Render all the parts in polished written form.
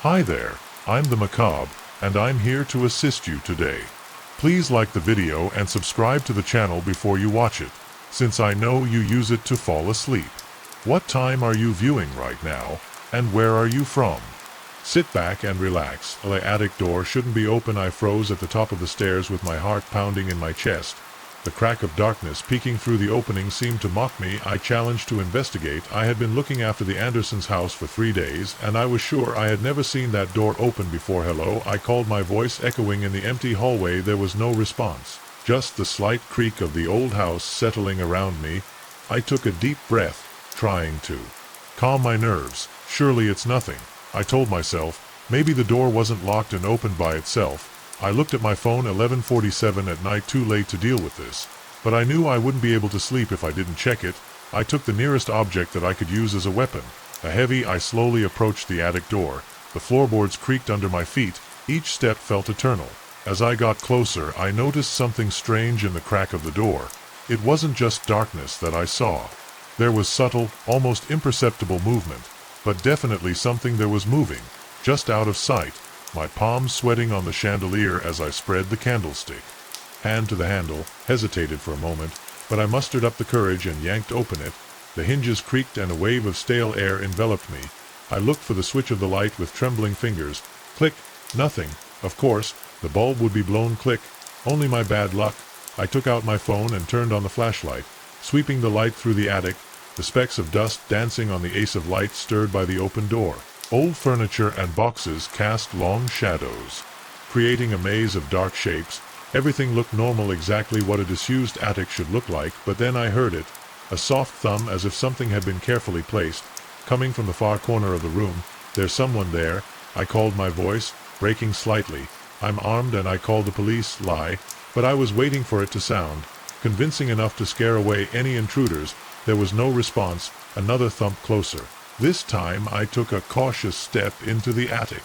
Hi there, I'm the Macabre, and I'm here to assist you today. Please like the video and subscribe to the channel before you watch it, since I know you use it to fall asleep. What time are you viewing right now, and where are you from? Sit back and relax. The attic door shouldn't be open. I froze at the top of the stairs with my heart pounding in my chest. The crack of darkness peeking through the opening seemed to mock me. I challenged to investigate. I had been looking after the Andersons' house for 3 days, and I was sure I had never seen that door open before. Hello, I called, my voice echoing in the empty hallway. There was no response, just the slight creak of the old house settling around me. I took a deep breath, trying to calm my nerves. Surely it's nothing, I told myself. Maybe the door wasn't locked and opened by itself. I looked at my phone. 11:47 at night, too late to deal with this. But I knew I wouldn't be able to sleep if I didn't check it. I took the nearest object that I could use as a weapon. I slowly approached the attic door. The floorboards creaked under my feet. Each step felt eternal. As I got closer, I noticed something strange in the crack of the door. It wasn't just darkness that I saw. There was subtle, almost imperceptible movement, but definitely something there was moving, just out of sight. My palms sweating on the chandelier as I spread the candlestick. Hand to the handle, hesitated for a moment, but I mustered up the courage and yanked open it. The hinges creaked and a wave of stale air enveloped me. I looked for the switch of the light with trembling fingers. Click, nothing. Of course, the bulb would be blown. Click, only my bad luck. I took out my phone and turned on the flashlight, sweeping the light through the attic, the specks of dust dancing on the ace of light stirred by the open door. Old furniture and boxes cast long shadows, creating a maze of dark shapes. Everything looked normal, exactly what a disused attic should look like, but then I heard it, a soft thump as if something had been carefully placed, coming from the far corner of the room. There's someone there, I called, my voice breaking slightly. I'm armed and I called the police. Lie, but I was waiting for it to sound, convincing enough to scare away any intruders. There was no response. Another thump closer. This time I took a cautious step into the attic.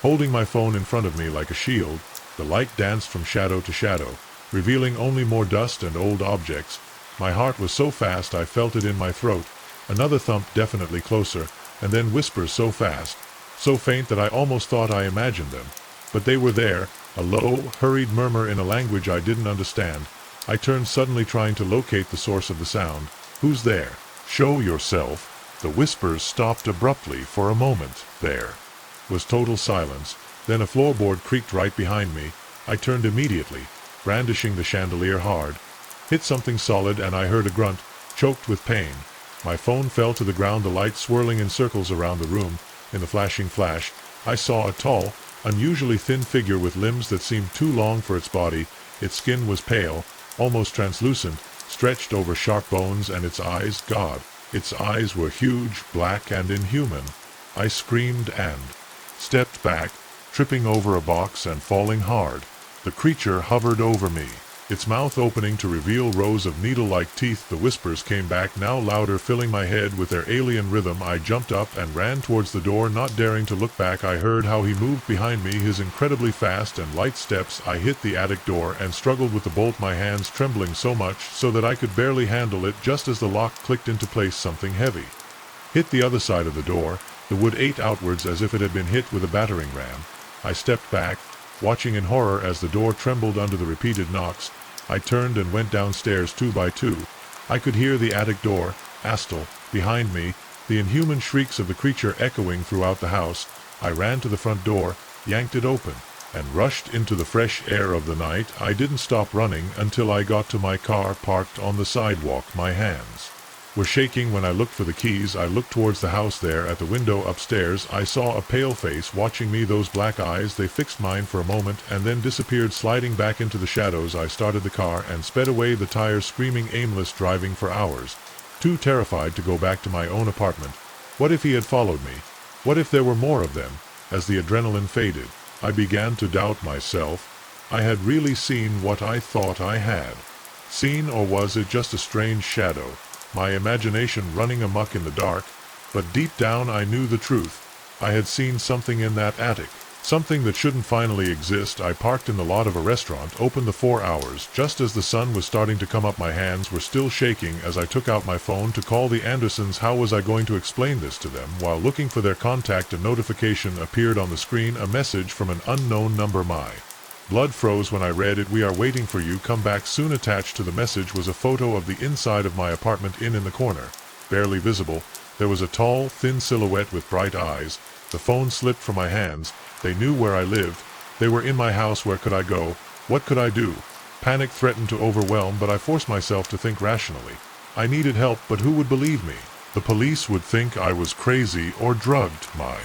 Holding my phone in front of me like a shield, the light danced from shadow to shadow, revealing only more dust and old objects. My heart was so fast I felt it in my throat. Another thump, definitely closer, and then whispers so fast, so faint that I almost thought I imagined them. But they were there, a low, hurried murmur in a language I didn't understand. I turned suddenly, trying to locate the source of the sound. Who's there? Show yourself. The whispers stopped abruptly. For a moment, there was total silence. Then a floorboard creaked right behind me. I turned immediately, brandishing the chandelier hard. Hit something solid and I heard a grunt, choked with pain. My phone fell to the ground, the light swirling in circles around the room. In the flashing flash, I saw a tall, unusually thin figure with limbs that seemed too long for its body. Its skin was pale, almost translucent, stretched over sharp bones, and its eyes, God! Its eyes were huge, black, and inhuman. I screamed and stepped back, tripping over a box and falling hard. The creature hovered over me, its mouth opening to reveal rows of needle-like teeth. The whispers came back, now louder, filling my head with their alien rhythm. I jumped up and ran towards the door, not daring to look back. I heard how he moved behind me, his incredibly fast and light steps. I hit the attic door and struggled with the bolt, my hands trembling so much so that I could barely handle it. Just as the lock clicked into place, something heavy hit the other side of the door. The wood ate outwards as if it had been hit with a battering ram. I stepped back, watching in horror as the door trembled under the repeated knocks. I turned and went downstairs 2 by 2. I could hear the attic door, Astle, behind me, the inhuman shrieks of the creature echoing throughout the house. I ran to the front door, yanked it open, and rushed into the fresh air of the night. I didn't stop running until I got to my car parked on the sidewalk. My hands were shaking when I looked for the keys. I looked towards the house. There, at the window upstairs, I saw a pale face watching me. Those black eyes, they fixed mine for a moment and then disappeared, sliding back into the shadows. I started the car and sped away, the tires screaming, aimless driving for hours, too terrified to go back to my own apartment. What if he had followed me? What if there were more of them? As the adrenaline faded, I began to doubt myself. I had really seen what I thought I had seen, or was it just a strange shadow? My imagination running amok in the dark, but deep down I knew the truth. I had seen something in that attic, Something that shouldn't finally exist. I parked in the lot of a restaurant, open the 4 hours. Just as the sun was starting to come up, my hands were still shaking as I took out my phone to call the Andersons. How was I going to explain this to them? While looking for their contact, a notification appeared on the screen, a message from an unknown number. My blood froze when I read it. "We are waiting for you, come back soon." Attached to the message was a photo of the inside of my apartment. In the corner, barely visible, there was a tall, thin silhouette with bright eyes. The phone slipped from my hands. They knew where I lived. They were in my house. Where could I go? What could I do? Panic threatened to overwhelm, but I forced myself to think rationally. I needed help, but who would believe me? The police would think I was crazy or drugged. My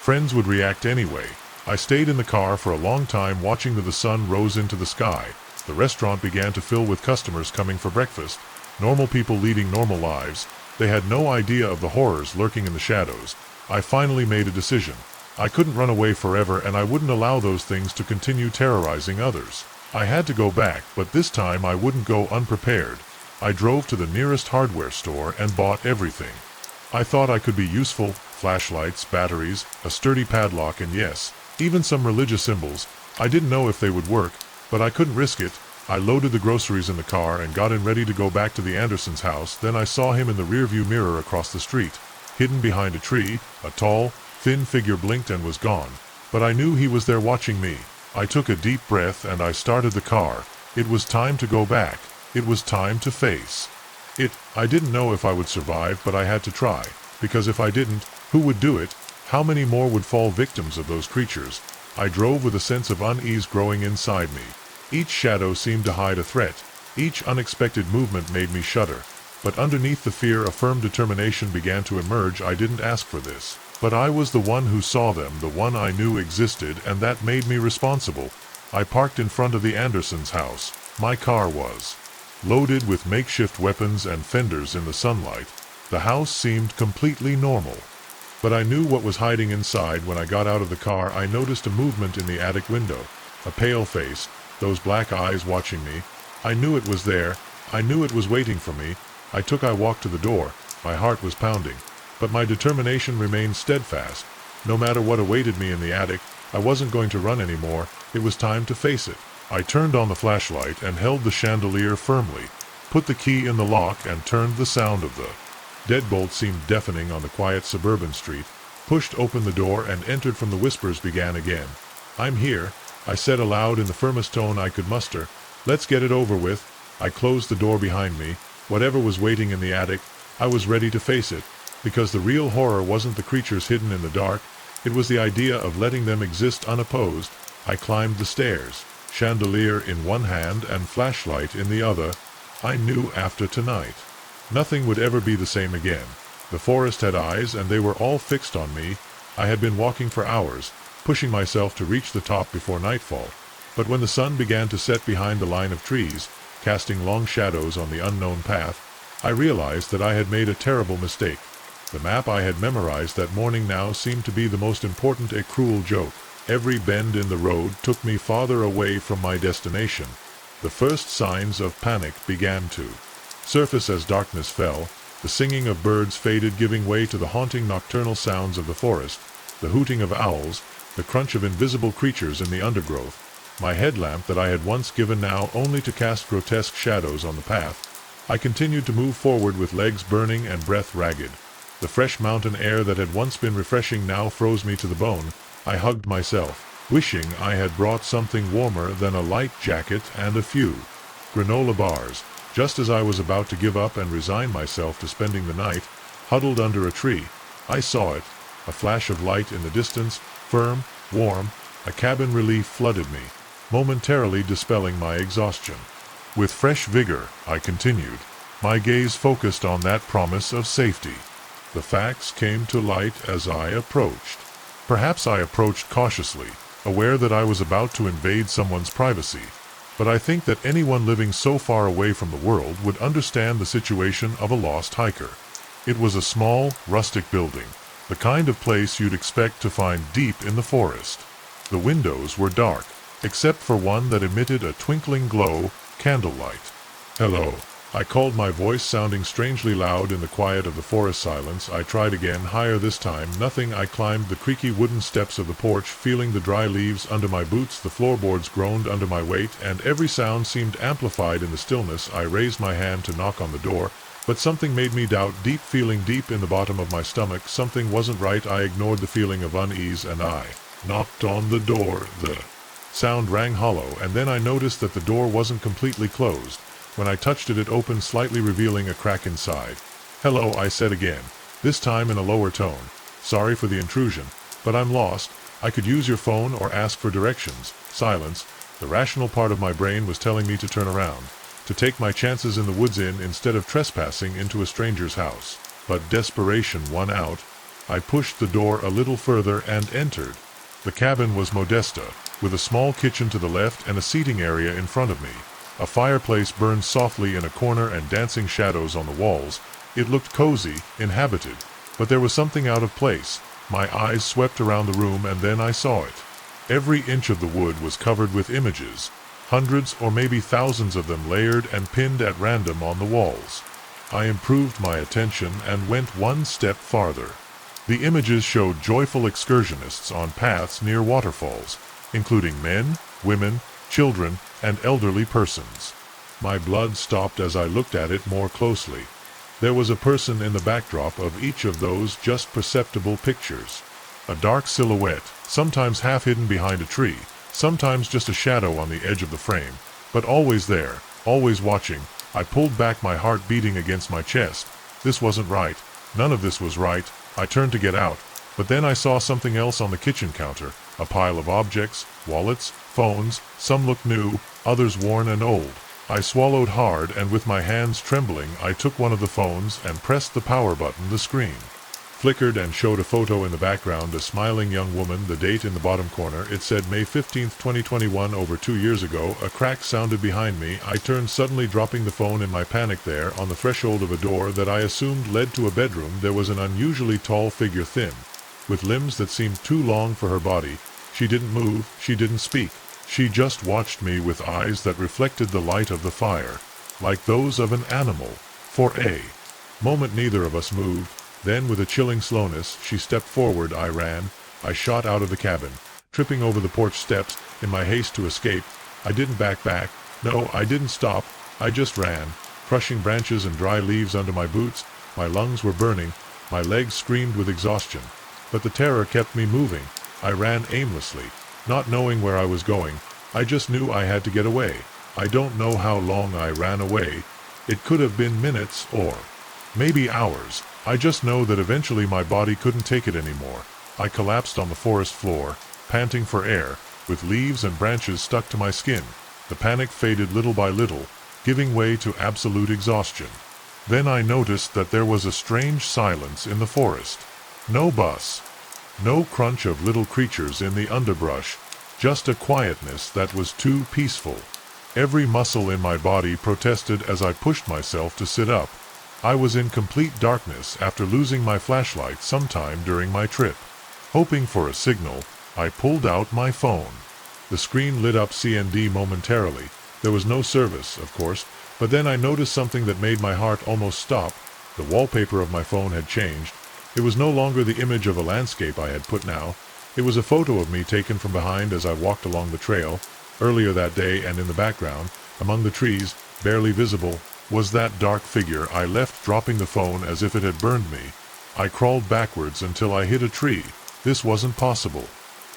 friends would react anyway. I stayed in the car for a long time, watching the sun rose into the sky. The restaurant began to fill with customers coming for breakfast. Normal people leading normal lives. They had no idea of the horrors lurking in the shadows. I finally made a decision. I couldn't run away forever, and I wouldn't allow those things to continue terrorizing others. I had to go back, but this time I wouldn't go unprepared. I drove to the nearest hardware store and bought everything I thought I could be useful: flashlights, batteries, a sturdy padlock, and yes, even some religious symbols. I didn't know if they would work, but I couldn't risk it. I loaded the groceries in the car and got in ready to go back to the Andersons' house. Then I saw him in the rearview mirror across the street. Hidden behind a tree, a tall, thin figure blinked and was gone. But I knew he was there watching me. I took a deep breath and I started the car. It was time to go back. It was time to face it. I didn't know if I would survive, but I had to try. Because if I didn't, who would do it? How many more would fall victims of those creatures? I drove with a sense of unease growing inside me. Each shadow seemed to hide a threat. Each unexpected movement made me shudder. But underneath the fear, a firm determination began to emerge. I didn't ask for this, but I was the one who saw them, the one I knew existed, and that made me responsible. I parked in front of the Andersons' house. My car was loaded with makeshift weapons and fenders. In the sunlight, the house seemed completely normal. But I knew what was hiding inside. When I got out of the car, I noticed a movement in the attic window. A pale face, those black eyes watching me. I knew it was there. I knew it was waiting for me. I walked to the door. My heart was pounding, but my determination remained steadfast. No matter what awaited me in the attic, I wasn't going to run anymore. It was time to face it. I turned on the flashlight and held the chandelier firmly, put the key in the lock and turned. The sound of the deadbolt seemed deafening on the quiet suburban street. Pushed open the door and entered. From the whispers began again. "I'm here," I said aloud in the firmest tone I could muster. "Let's get it over with." I closed the door behind me. Whatever was waiting in the attic, I was ready to face it, because the real horror wasn't the creatures hidden in the dark. It was the idea of letting them exist unopposed. I climbed the stairs, chandelier in one hand and flashlight in the other. I knew after tonight, nothing would ever be the same again. The forest had eyes, and they were all fixed on me. I had been walking for hours, pushing myself to reach the top before nightfall. But when the sun began to set behind the line of trees, casting long shadows on the unknown path, I realized that I had made a terrible mistake. The map I had memorized that morning now seemed to be the most important. A cruel joke. Every bend in the road took me farther away from my destination. The first signs of panic began to surface as darkness fell. The singing of birds faded, giving way to the haunting nocturnal sounds of the forest, the hooting of owls, the crunch of invisible creatures in the undergrowth. My headlamp that I had once given now only to cast grotesque shadows on the path. I continued to move forward with legs burning and breath ragged. The fresh mountain air that had once been refreshing now froze me to the bone. I hugged myself, wishing I had brought something warmer than a light jacket and a few granola bars. Just as I was about to give up and resign myself to spending the night, huddled under a tree, I saw it, a flash of light in the distance, firm, warm. A cabin relief flooded me, momentarily dispelling my exhaustion. With fresh vigor, I continued, my gaze focused on that promise of safety. The facts came to light as I approached. Perhaps I approached cautiously, aware that I was about to invade someone's privacy. But I think that anyone living so far away from the world would understand the situation of a lost hiker. It was a small, rustic building, the kind of place you'd expect to find deep in the forest. The windows were dark, except for one that emitted a twinkling glow, candlelight. "Hello," I called, my voice sounding strangely loud in the quiet of the forest silence. I tried again, higher this time. Nothing. I climbed the creaky wooden steps of the porch, feeling the dry leaves under my boots. The floorboards groaned under my weight, and every sound seemed amplified in the stillness. I raised my hand to knock on the door, but something made me doubt. Deep feeling deep in the bottom of my stomach. Something wasn't right. I ignored the feeling of unease, and I knocked on the door. The sound rang hollow, and then I noticed that the door wasn't completely closed. When I touched it, it opened slightly, revealing a crack inside. "Hello," I said again, this time in a lower tone. "Sorry for the intrusion, but I'm lost. I could use your phone or ask for directions." Silence. The rational part of my brain was telling me to turn around, to take my chances in the woods instead of trespassing into a stranger's house. But desperation won out. I pushed the door a little further and entered. The cabin was modesta, with a small kitchen to the left and a seating area in front of me. A fireplace burned softly in a corner and dancing shadows on the walls. It looked cozy, inhabited, but there was something out of place. My eyes swept around the room, and then I saw it. Every inch of the wood was covered with images, hundreds or maybe thousands of them layered and pinned at random on the walls. I improved my attention and went one step farther. The images showed joyful excursionists on paths near waterfalls, including men, women, children, and elderly persons. My blood stopped as I looked at it more closely. There was a person in the backdrop of each of those just perceptible pictures. A dark silhouette, sometimes half hidden behind a tree, sometimes just a shadow on the edge of the frame, but always there, always watching. I pulled back, my heart beating against my chest. This wasn't right. None of this was right. I turned to get out, but then I saw something else on the kitchen counter, a pile of objects, wallets, phones. Some looked new, others worn and old. I swallowed hard, and with my hands trembling, I took one of the phones and pressed the power button. The screen flickered and showed a photo in the background, a smiling young woman. The date in the bottom corner, it said May 15th, 2021, over 2 years ago. A crack sounded behind me. I turned suddenly, dropping the phone in my panic. There, on the threshold of a door that I assumed led to a bedroom, there was an unusually tall figure, thin, with limbs that seemed too long for her body. She didn't move, she didn't speak. She just watched me with eyes that reflected the light of the fire, like those of an animal. For a moment neither of us moved. Then, with a chilling slowness, she stepped forward. I ran. I shot out of the cabin, tripping over the porch steps in my haste to escape. I didn't back. No, I didn't stop. I just ran, crushing branches and dry leaves under my boots. My lungs were burning. My legs screamed with exhaustion. But the terror kept me moving. I ran aimlessly, not knowing where I was going. I just knew I had to get away. I don't know how long I ran away. It could have been minutes or maybe hours. I just know that eventually my body couldn't take it anymore. I collapsed on the forest floor, panting for air, with leaves and branches stuck to my skin. The panic faded little by little, giving way to absolute exhaustion. Then I noticed that there was a strange silence in the forest. No buzz, no crunch of little creatures in the underbrush, just a quietness that was too peaceful. Every muscle in my body protested as I pushed myself to sit up. I was in complete darkness after losing my flashlight sometime during my trip. Hoping for a signal, I pulled out my phone. The screen lit up CND momentarily. There was no service, of course, but then I noticed something that made my heart almost stop. The wallpaper of my phone had changed. It was no longer the image of a landscape I had put now. It was a photo of me taken from behind as I walked along the trail earlier that day, and in the background, among the trees, barely visible, was that dark figure I left, dropping the phone as if it had burned me. I crawled backwards until I hit a tree. This wasn't possible.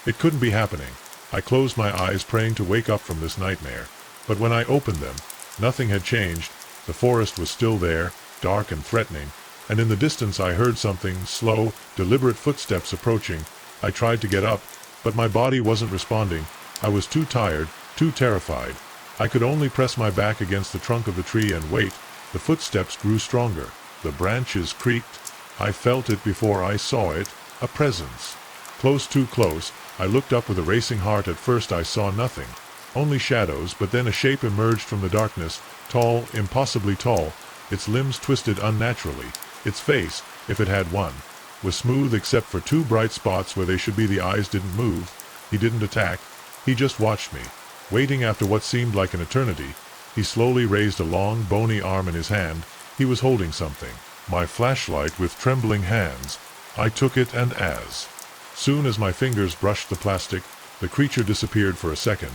It couldn't be happening. I closed my eyes, praying to wake up from this nightmare. But when I opened them, nothing had changed. The forest was still there, dark and threatening, and in the distance I heard something, slow, deliberate footsteps approaching. I tried to get up, but my body wasn't responding. I was too tired, too terrified. I could only press my back against the trunk of the tree and wait. The footsteps grew stronger. The branches creaked. I felt it before I saw it, a presence. Close, too close. I looked up with a racing heart. At first I saw nothing, only shadows, but then a shape emerged from the darkness, tall, impossibly tall, its limbs twisted unnaturally. Its face, if it had one, was smooth except for two bright spots where they should be. The eyes didn't move. He didn't attack. He just watched me, waiting after what seemed like an eternity. He slowly raised a long, bony arm in his hand. He was holding something. My flashlight with trembling hands. I took it, and as soon as my fingers brushed the plastic, the creature disappeared for a second.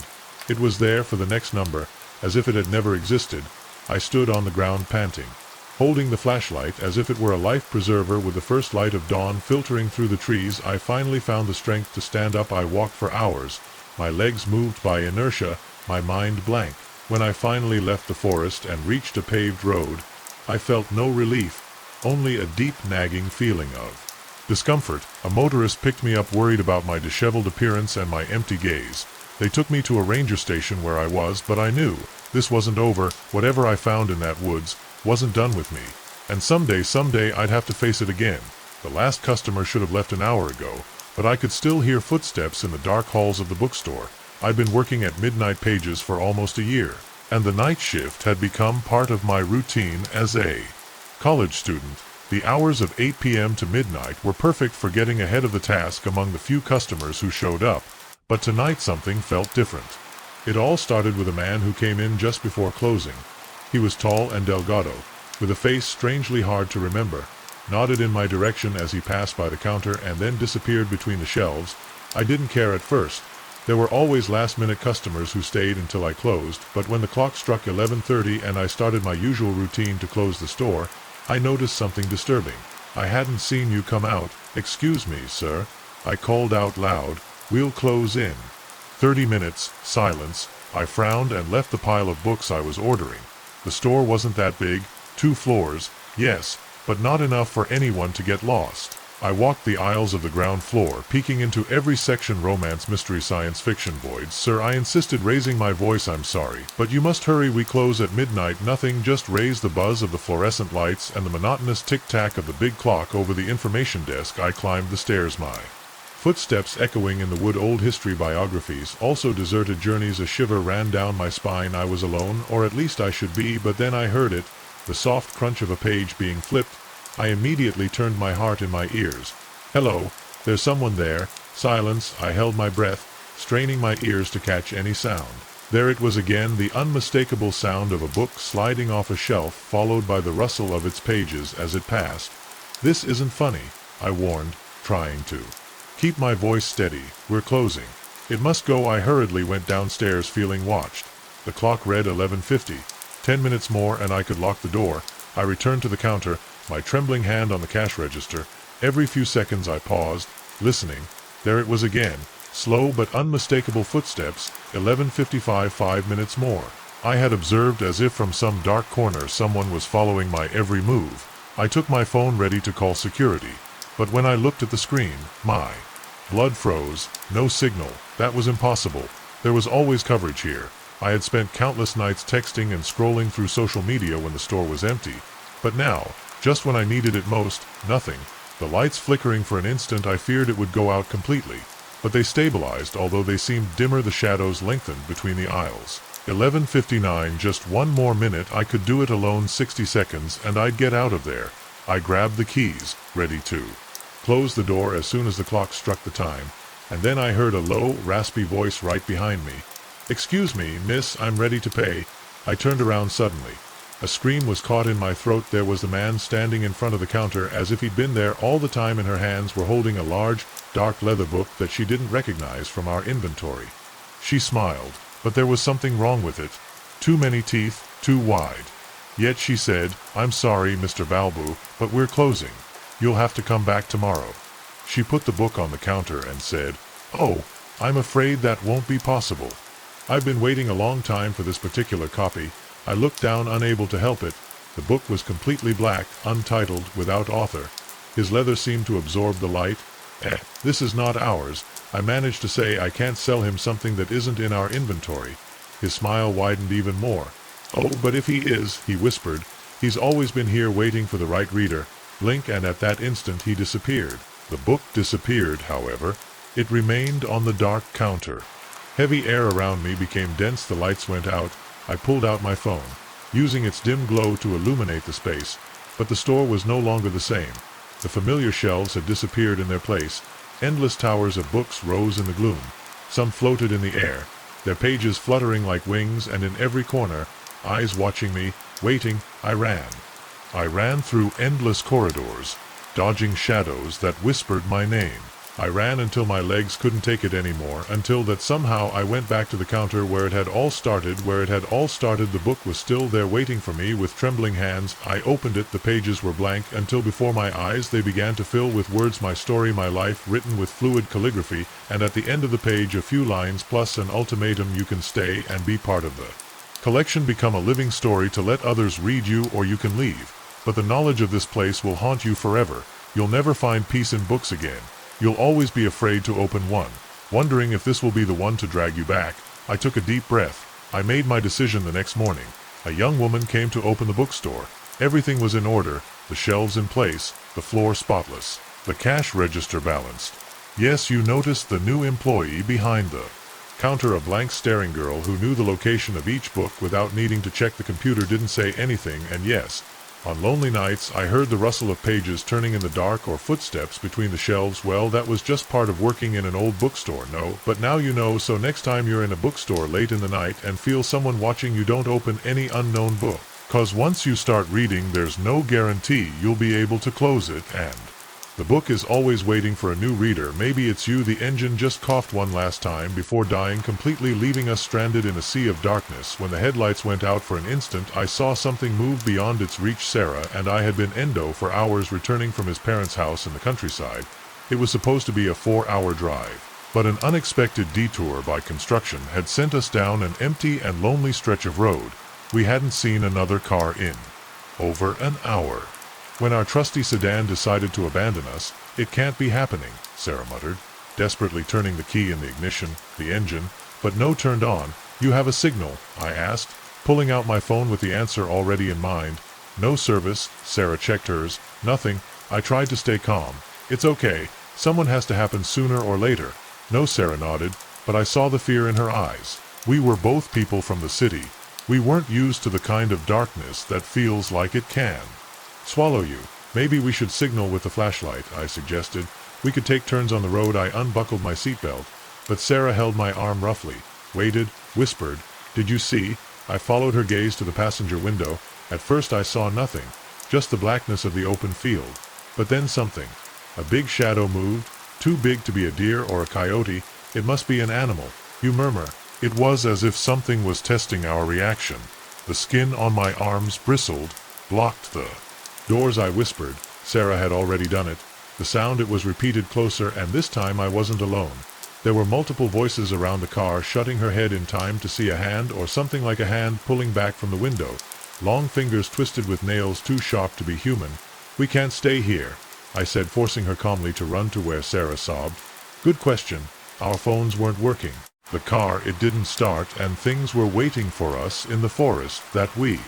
It was there for the next number, as if it had never existed. I stood on the ground panting, holding the flashlight as if it were a life preserver. With the first light of dawn filtering through the trees, I finally found the strength to stand up. I walked for hours, my legs moved by inertia, my mind blank. When I finally left the forest and reached a paved road, I felt no relief, only a deep nagging feeling of discomfort. A motorist picked me up, worried about my disheveled appearance and my empty gaze. They took me to a ranger station where I was, but I knew this wasn't over. Whatever I found in that woods wasn't done with me. And someday I'd have to face it again. The last customer should have left an hour ago, but I could still hear footsteps in the dark halls of the bookstore. I'd been working at midnight pages for almost a year, and the night shift had become part of my routine as a college student. The hours of 8 p.m. to midnight were perfect for getting ahead of the task among the few customers who showed up, but tonight something felt different. It all started with a man who came in just before closing. He was tall and delgado, with a face strangely hard to remember, nodded in my direction as he passed by the counter and then disappeared between the shelves. I didn't care at first. There were always last-minute customers who stayed until I closed, but when the clock struck 11:30 and I started my usual routine to close the store, I noticed something disturbing. I hadn't seen you come out. Excuse me, sir, I called out loud. We'll close in 30 minutes. Silence. I frowned and left the pile of books I was ordering. The store wasn't that big. 2 floors, yes, but not enough for anyone to get lost. I walked the aisles of the ground floor, peeking into every section. Romance, mystery, science fiction. Voids. Sir, I insisted, raising my voice. I'm sorry, but you must hurry. We close at midnight. Nothing, just raise the buzz of the fluorescent lights and the monotonous tick-tack of the big clock over the information desk. I climbed the stairs, my footsteps echoing in the wood. Old history biographies, also deserted journeys. A shiver ran down my spine. I was alone, or at least I should be, but then I heard it, the soft crunch of a page being flipped. I immediately turned, my heart in my ears. Hello, there's someone there. Silence. I held my breath, straining my ears to catch any sound. There it was again, the unmistakable sound of a book sliding off a shelf, followed by the rustle of its pages as it passed. This isn't funny, I warned, trying to keep my voice steady. We're closing. It must go. I hurriedly went downstairs, feeling watched. The clock read 11:50. 10 minutes more and I could lock the door. I returned to the counter, my trembling hand on the cash register. Every few seconds I paused, listening. There it was again, slow but unmistakable footsteps. 11:55, 5 minutes more. I had observed, as if from some dark corner, someone was following my every move. I took my phone, ready to call security. But when I looked at the screen, my blood froze. No signal. That was impossible. There was always coverage here. I had spent countless nights texting and scrolling through social media when the store was empty. But now, just when I needed it most, nothing. The lights flickering for an instant. I feared it would go out completely. But they stabilized, although they seemed dimmer. The shadows lengthened between the aisles. 11:59, just one more minute. I could do it alone. 60 seconds, and I'd get out of there. I grabbed the keys, ready to close the door as soon as the clock struck the time, and then I heard a low, raspy voice right behind me. Excuse me, miss, I'm ready to pay. I turned around suddenly. A scream was caught in my throat. There was the man standing in front of the counter, as if he'd been there all the time. In her hands were holding a large, dark leather book that she didn't recognize from our inventory. She smiled, but there was something wrong with it. Too many teeth, too wide. Yet she said, I'm sorry, Mr. Balbu, but we're closing. You'll have to come back tomorrow. She put the book on the counter and said, Oh, I'm afraid that won't be possible. I've been waiting a long time for this particular copy. I looked down, unable to help it. The book was completely black, untitled, without author. His leather seemed to absorb the light. This is not ours. I managed to say. I can't sell him something that isn't in our inventory. His smile widened even more. Oh, but if he is, he whispered. He's always been here waiting for the right reader. Blink, and at that instant he disappeared. The book disappeared, however. It remained on the dark counter. Heavy air around me became dense. The lights went out. I pulled out my phone, using its dim glow to illuminate the space, but the store was no longer the same. The familiar shelves had disappeared in their place. Endless towers of books rose in the gloom. Some floated in the air, their pages fluttering like wings, and in every corner, eyes watching me, waiting. I ran. I ran through endless corridors, dodging shadows that whispered my name. I ran until my legs couldn't take it anymore, until that somehow I went back to the counter where it had all started. The book was still there waiting for me. With trembling hands, I opened it. The pages were blank until before my eyes they began to fill with words. My story, my life, written with fluid calligraphy, and at the end of the page a few lines plus an ultimatum: you can stay and be part of the collection. Become a living story to let others read you, or you can leave. But the knowledge of this place will haunt you forever. You'll never find peace in books again. You'll always be afraid to open one, wondering if this will be the one to drag you back. I took a deep breath. I made my decision the next morning. A young woman came to open the bookstore. Everything was in order, the shelves in place, the floor spotless, the cash register balanced. Yes, you noticed the new employee behind the counter, a blank staring girl who knew the location of each book without needing to check the computer, didn't say anything. And yes, on lonely nights I heard the rustle of pages turning in the dark or footsteps between the shelves. Well, that was just part of working in an old bookstore. No, but now you know. So next time you're in a bookstore late in the night and feel someone watching you, don't open any unknown book. 'Cause once you start reading, there's no guarantee you'll be able to close it, and the book is always waiting for a new reader. Maybe it's you. The engine just coughed one last time before dying, completely leaving us stranded in a sea of darkness. When the headlights went out for an instant, I saw something move beyond its reach. Sarah and I had been endo for hours, returning from his parents' house in the countryside. It was supposed to be a 4-hour drive, but an unexpected detour by construction had sent us down an empty and lonely stretch of road. We hadn't seen another car in over an hour. When our trusty sedan decided to abandon us, "It can't be happening," Sarah muttered, desperately turning the key in the ignition. The engine, but no, turned on. "You have a signal?" I asked, pulling out my phone with the answer already in mind. "No service." Sarah checked hers. "Nothing." I tried to stay calm. "It's okay. Someone has to happen sooner or later." "No," Sarah nodded, but I saw the fear in her eyes. We were both people from the city. We weren't used to the kind of darkness that feels like it can swallow you. "Maybe we should signal with the flashlight," I suggested. "We could take turns on the road." I unbuckled my seatbelt, but Sarah held my arm roughly, waited, whispered, "Did you see?" I followed her gaze to the passenger window. At first I saw nothing, just the blackness of the open field. But then something. A big shadow moved, too big to be a deer or a coyote. "It must be an animal," you murmur. It was as if something was testing our reaction. The skin on my arms bristled, blocked the doors. I whispered. Sarah had already done it. The sound, it was repeated closer, and this time I wasn't alone. There were multiple voices around the car. Shutting her head in time to see a hand, or something like a hand, pulling back from the window. Long fingers twisted with nails too sharp to be human. "We can't stay here," I said, forcing her calmly to run to where Sarah sobbed. "Good question." Our phones weren't working. The car, it didn't start, and things were waiting for us in the forest that we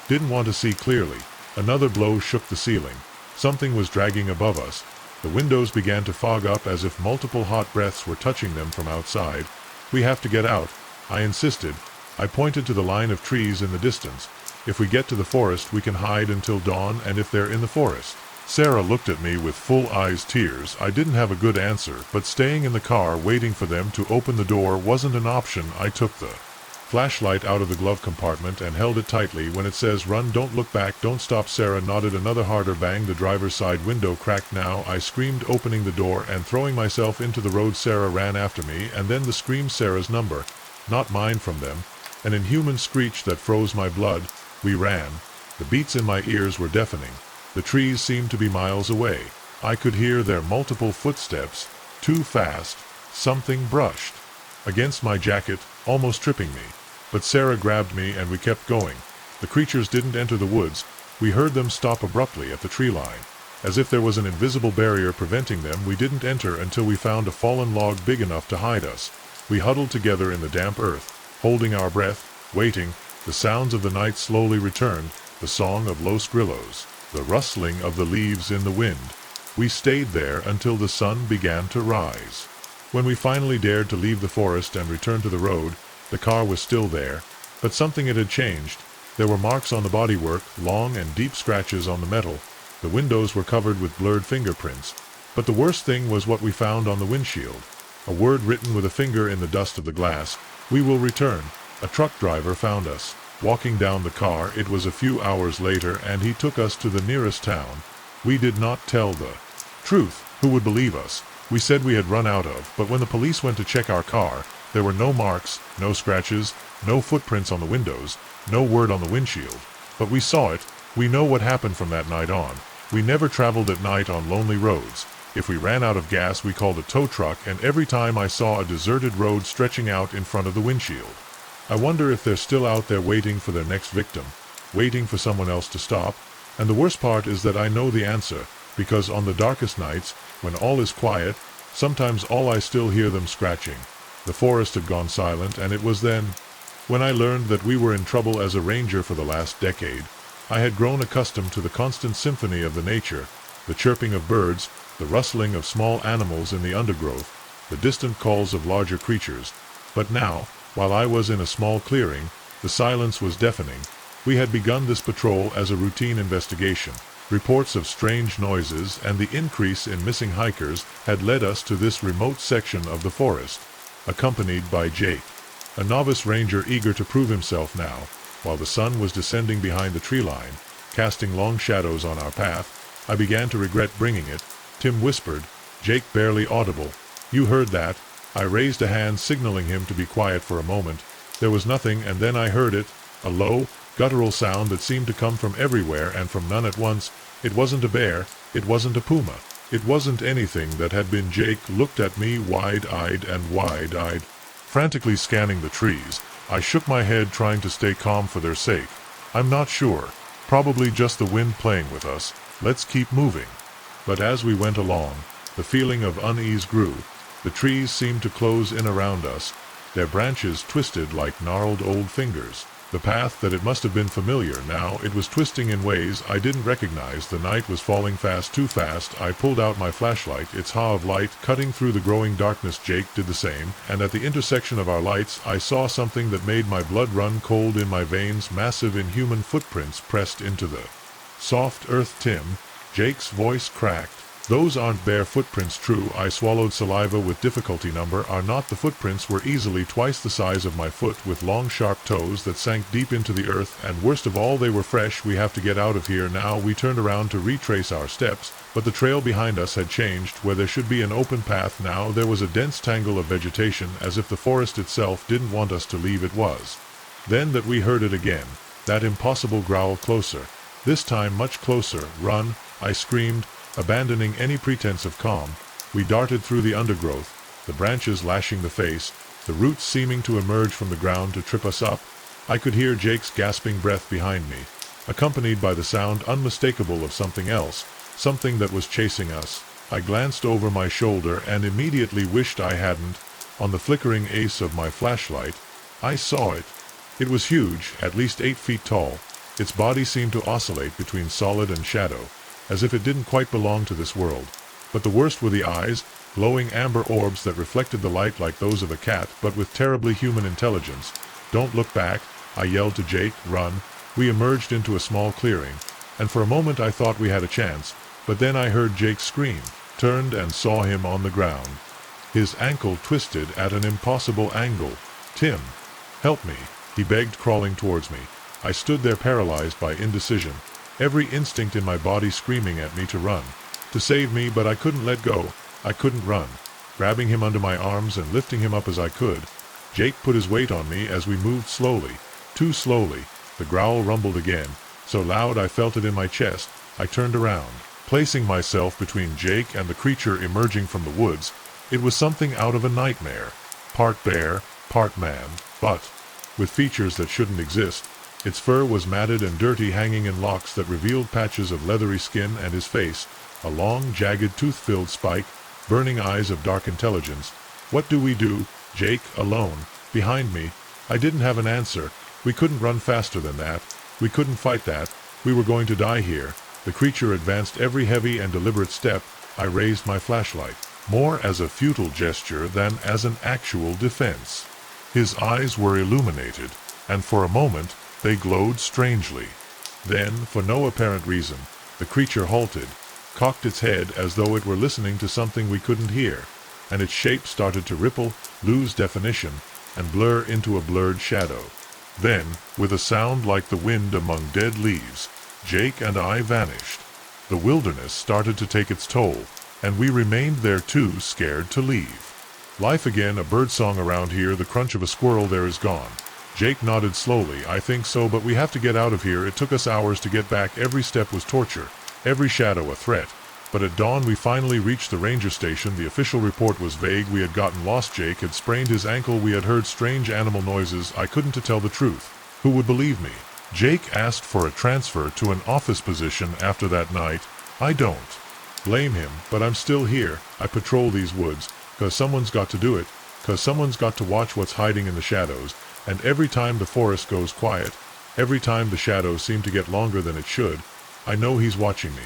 didn't want to see clearly. Another blow shook the ceiling. Something was dragging above us. The windows began to fog up as if multiple hot breaths were touching them from outside. "We have to get out," I insisted. I pointed to the line of trees in the distance. "If we get to the forest, we can hide until dawn, and if they're in the forest." Sarah looked at me with full eyes, tears. I didn't have a good answer, but staying in the car waiting for them to open the door wasn't an option. I took the flashlight out of the glove compartment and held it tightly. "When it says run, don't look back, don't stop." Sarah nodded. Another harder bang. The driver's side window cracked now. I screamed, opening the door and throwing myself into the road. Sarah ran after me, and then the scream, Sarah's number, not mine, from them. An inhuman screech that froze my blood. We ran. The beats in my ears were deafening. The trees seemed to be miles away. I could hear their multiple footsteps. Too fast. Something brushed against my jacket, almost tripping me. But Sarah grabbed me and we kept going. The creatures didn't enter the woods. We heard them stop abruptly at the tree line. As if there was an invisible barrier preventing them, we didn't enter until we found a fallen log big enough to hide us. We huddled together in the damp earth, holding our breath, waiting. The sounds of the night slowly returned, the song of low squirrels, the rustling of the leaves in the wind. We stayed there until the sun began to rise. When we finally dared to leave the forest and return to the road, the car was still there, but something, it had changed. There were marks on the bodywork, long and deep scratches on the metal. The windows were covered with blurred fingerprints. But the worst thing was what we found on the windshield. A word written with a finger in the dust of the glass. "We will return." A truck driver found us. Walking down the car, it was a few hours later, and he took us to the nearest town. We did not tell the truth. Who would believe us? We said we had run out of, but when the police went to check our car, there were no marks, no scratches, no footprints on the windows, no word on the windshield. But we saw it. We know what happened from that night on. We never traveled at night on lonely roads. If we ran out of gas, we called a tow truck, and every time I saw a deserted road stretching out in front of the windshield. I wonder if they're still out there waiting for their next victim, waiting for someone else to stop. And the worst part is that I know the answer, because on the darkest nights, when all is quiet, sometimes all I still hear them scratching. The forest had gone silent, and it was then, when I learned that we were in trouble as a ranger for the last decade. I had grown accustomed to the constant symphony of the nature, the chirping of birds, the rustling of small animals in the undergrowth, the distant calls of larger creatures. But now, while I was in a small clearing, the silence was deafening. We had begun this patrol as a routine investigation. Reports of strange noises and the increase in missing hikers had led us to this remote section of the forest, accompanied by Jake, a novice ranger eager to prove himself now. While the sun was descending behind the tree line, casting long shadows on our path, I began to regret bringing it. Tim whispered, Jake barely audible. You heard that? I raised a hand signaling him to be quiet for a moment. There was nothing, and then I heard it, a low, guttural sound that seemed to come from everywhere and from none at once. It wasn't a bear, it wasn't a puma, it wasn't anything that had been. Jake looked at me wide-eyed, frantically scanning the trees. I shook my head, trying to stay calm for their sake. I'm not sure. Probably just the wind playing with us. Let's keep moving. But as we went along, the feeling of unease grew. The trees seemed to close in around us, their branches twisted like gnarled old fingers. The path that it must have been familiar, now it was twisting in ways I didn't recognize. The night was falling fast, too fast. I pulled out my flashlight, its haw of light cutting through the growing darkness. Jake did the same, and at the intersection of our lights I saw something that made my blood run cold in my veins. Massive inhuman footprints pressed into the soft earth. Tim, Jake's voice cracked. Those aren't bare footprints. True, I swallowed saliva with difficulty. Number are not. The footprints were easily twice the size of my foot, with long sharp toes that sank deep into the earth, and worst of all, they were fresh. We have to get out of here now. We turned around to retrace our steps, but the trail behind us had changed. Where there should be an open path now, there was a dense tangle of vegetation, as if the forest itself didn't want us to leave. It was then that we heard it again, that impossible growl, closer, this time much closer. Run, I screamed, abandoning any pretense of calm. We darted through the undergrowth, the branches lashing the face, the roots seeming to emerge from the ground to trip us up. I could hear Jake's gasping breath behind me, accompanied by the sound unmistakable of something else, something that was chasing us. I glanced over my shoulder and immediately wished I hadn't. On the flickering ace of my flashlight, I saw it. It was huge, at least 8 feet tall. Its body seemed to oscillate between solid and shadow, as if it didn't quite belong to this world. But the worst were the eyes, glowing amber orbs that reflected the light like those of a cat, but with terribly human intelligence. Don't look back, I yelled to Jake. Run. We emerged into a small clearing, and for a moment I thought we had a chance, but then I heard Jake scream, turned and saw him on the ground. His ankle twisted at an impossible angle. Tim, help me, he begged, crawling towards me. I stood there paralyzed by indecision, every instinct in my body screaming at me to run, to save me, but I couldn't let go. I couldn't run. Grabbing him under my arms and lifting him up as I could, Jake put his weight on me as we moved slowly, too slowly. The growl rumbled again, so loud I felt it in my chest. I turned around, placing myself between Jake and the creature emerging from the woods. It was something out of a nightmare, part bear, part man, but with features that shouldn't exist. Its fur was matted and dirty, hanging in locks that revealed patches of leathery skin, and his face, a long, jagged, tooth-filled spike, burning eyes of dark intelligence. What do we do? Jake, alone, behind me. I didn't have an answer. We couldn't run faster than that. We couldn't fight that. We were going to die here. The creature advanced every heavy and deliberate step. I raised my flashlight, more as a futile gesture than as an actual defense. His eyes were illuminated, and for a moment they glowed strangely. Then, for no apparent reason, the creature halted, cocked its head as though it were listening to something we couldn't hear, and its shape started to ripple, lose definition, and blur into a blurred shadow. Then, with a sound like the wind among dead leaves, Jake and I vanished. The wilderness started to take its toll, and we remained there too scared to leave. Life again, a birdsong around here, the crunch of a squirrel there is gone. Jake nodded slowly. I think so, but we have to get out of here. It took us hours to get back. Every step was torture, every shadow a threat. But at dawn we finally reached the ranger station. The official report was vague. We had gotten lost. Jake had sprained his ankle. We had heard strange animal noises. I couldn't tell the truth. Who would believe me? Jake asked for a transfer to an office position after that night. I don't blame him, but I'm still here. I patrol these woods, 'cause someone's got to do it, 'cause someone's got to watch what's hiding in the shadows. And every time the forest goes quiet, every time the shadows seem to get longer than it should, I know he's watching me.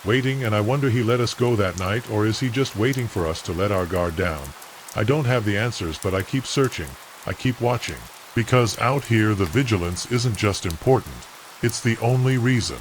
Waiting, and I wonder he let us go that night, or is he just waiting for us to let our guard down? I don't have the answers, but I keep searching. I keep watching. Because out here the vigilance isn't just important, it's the only reason.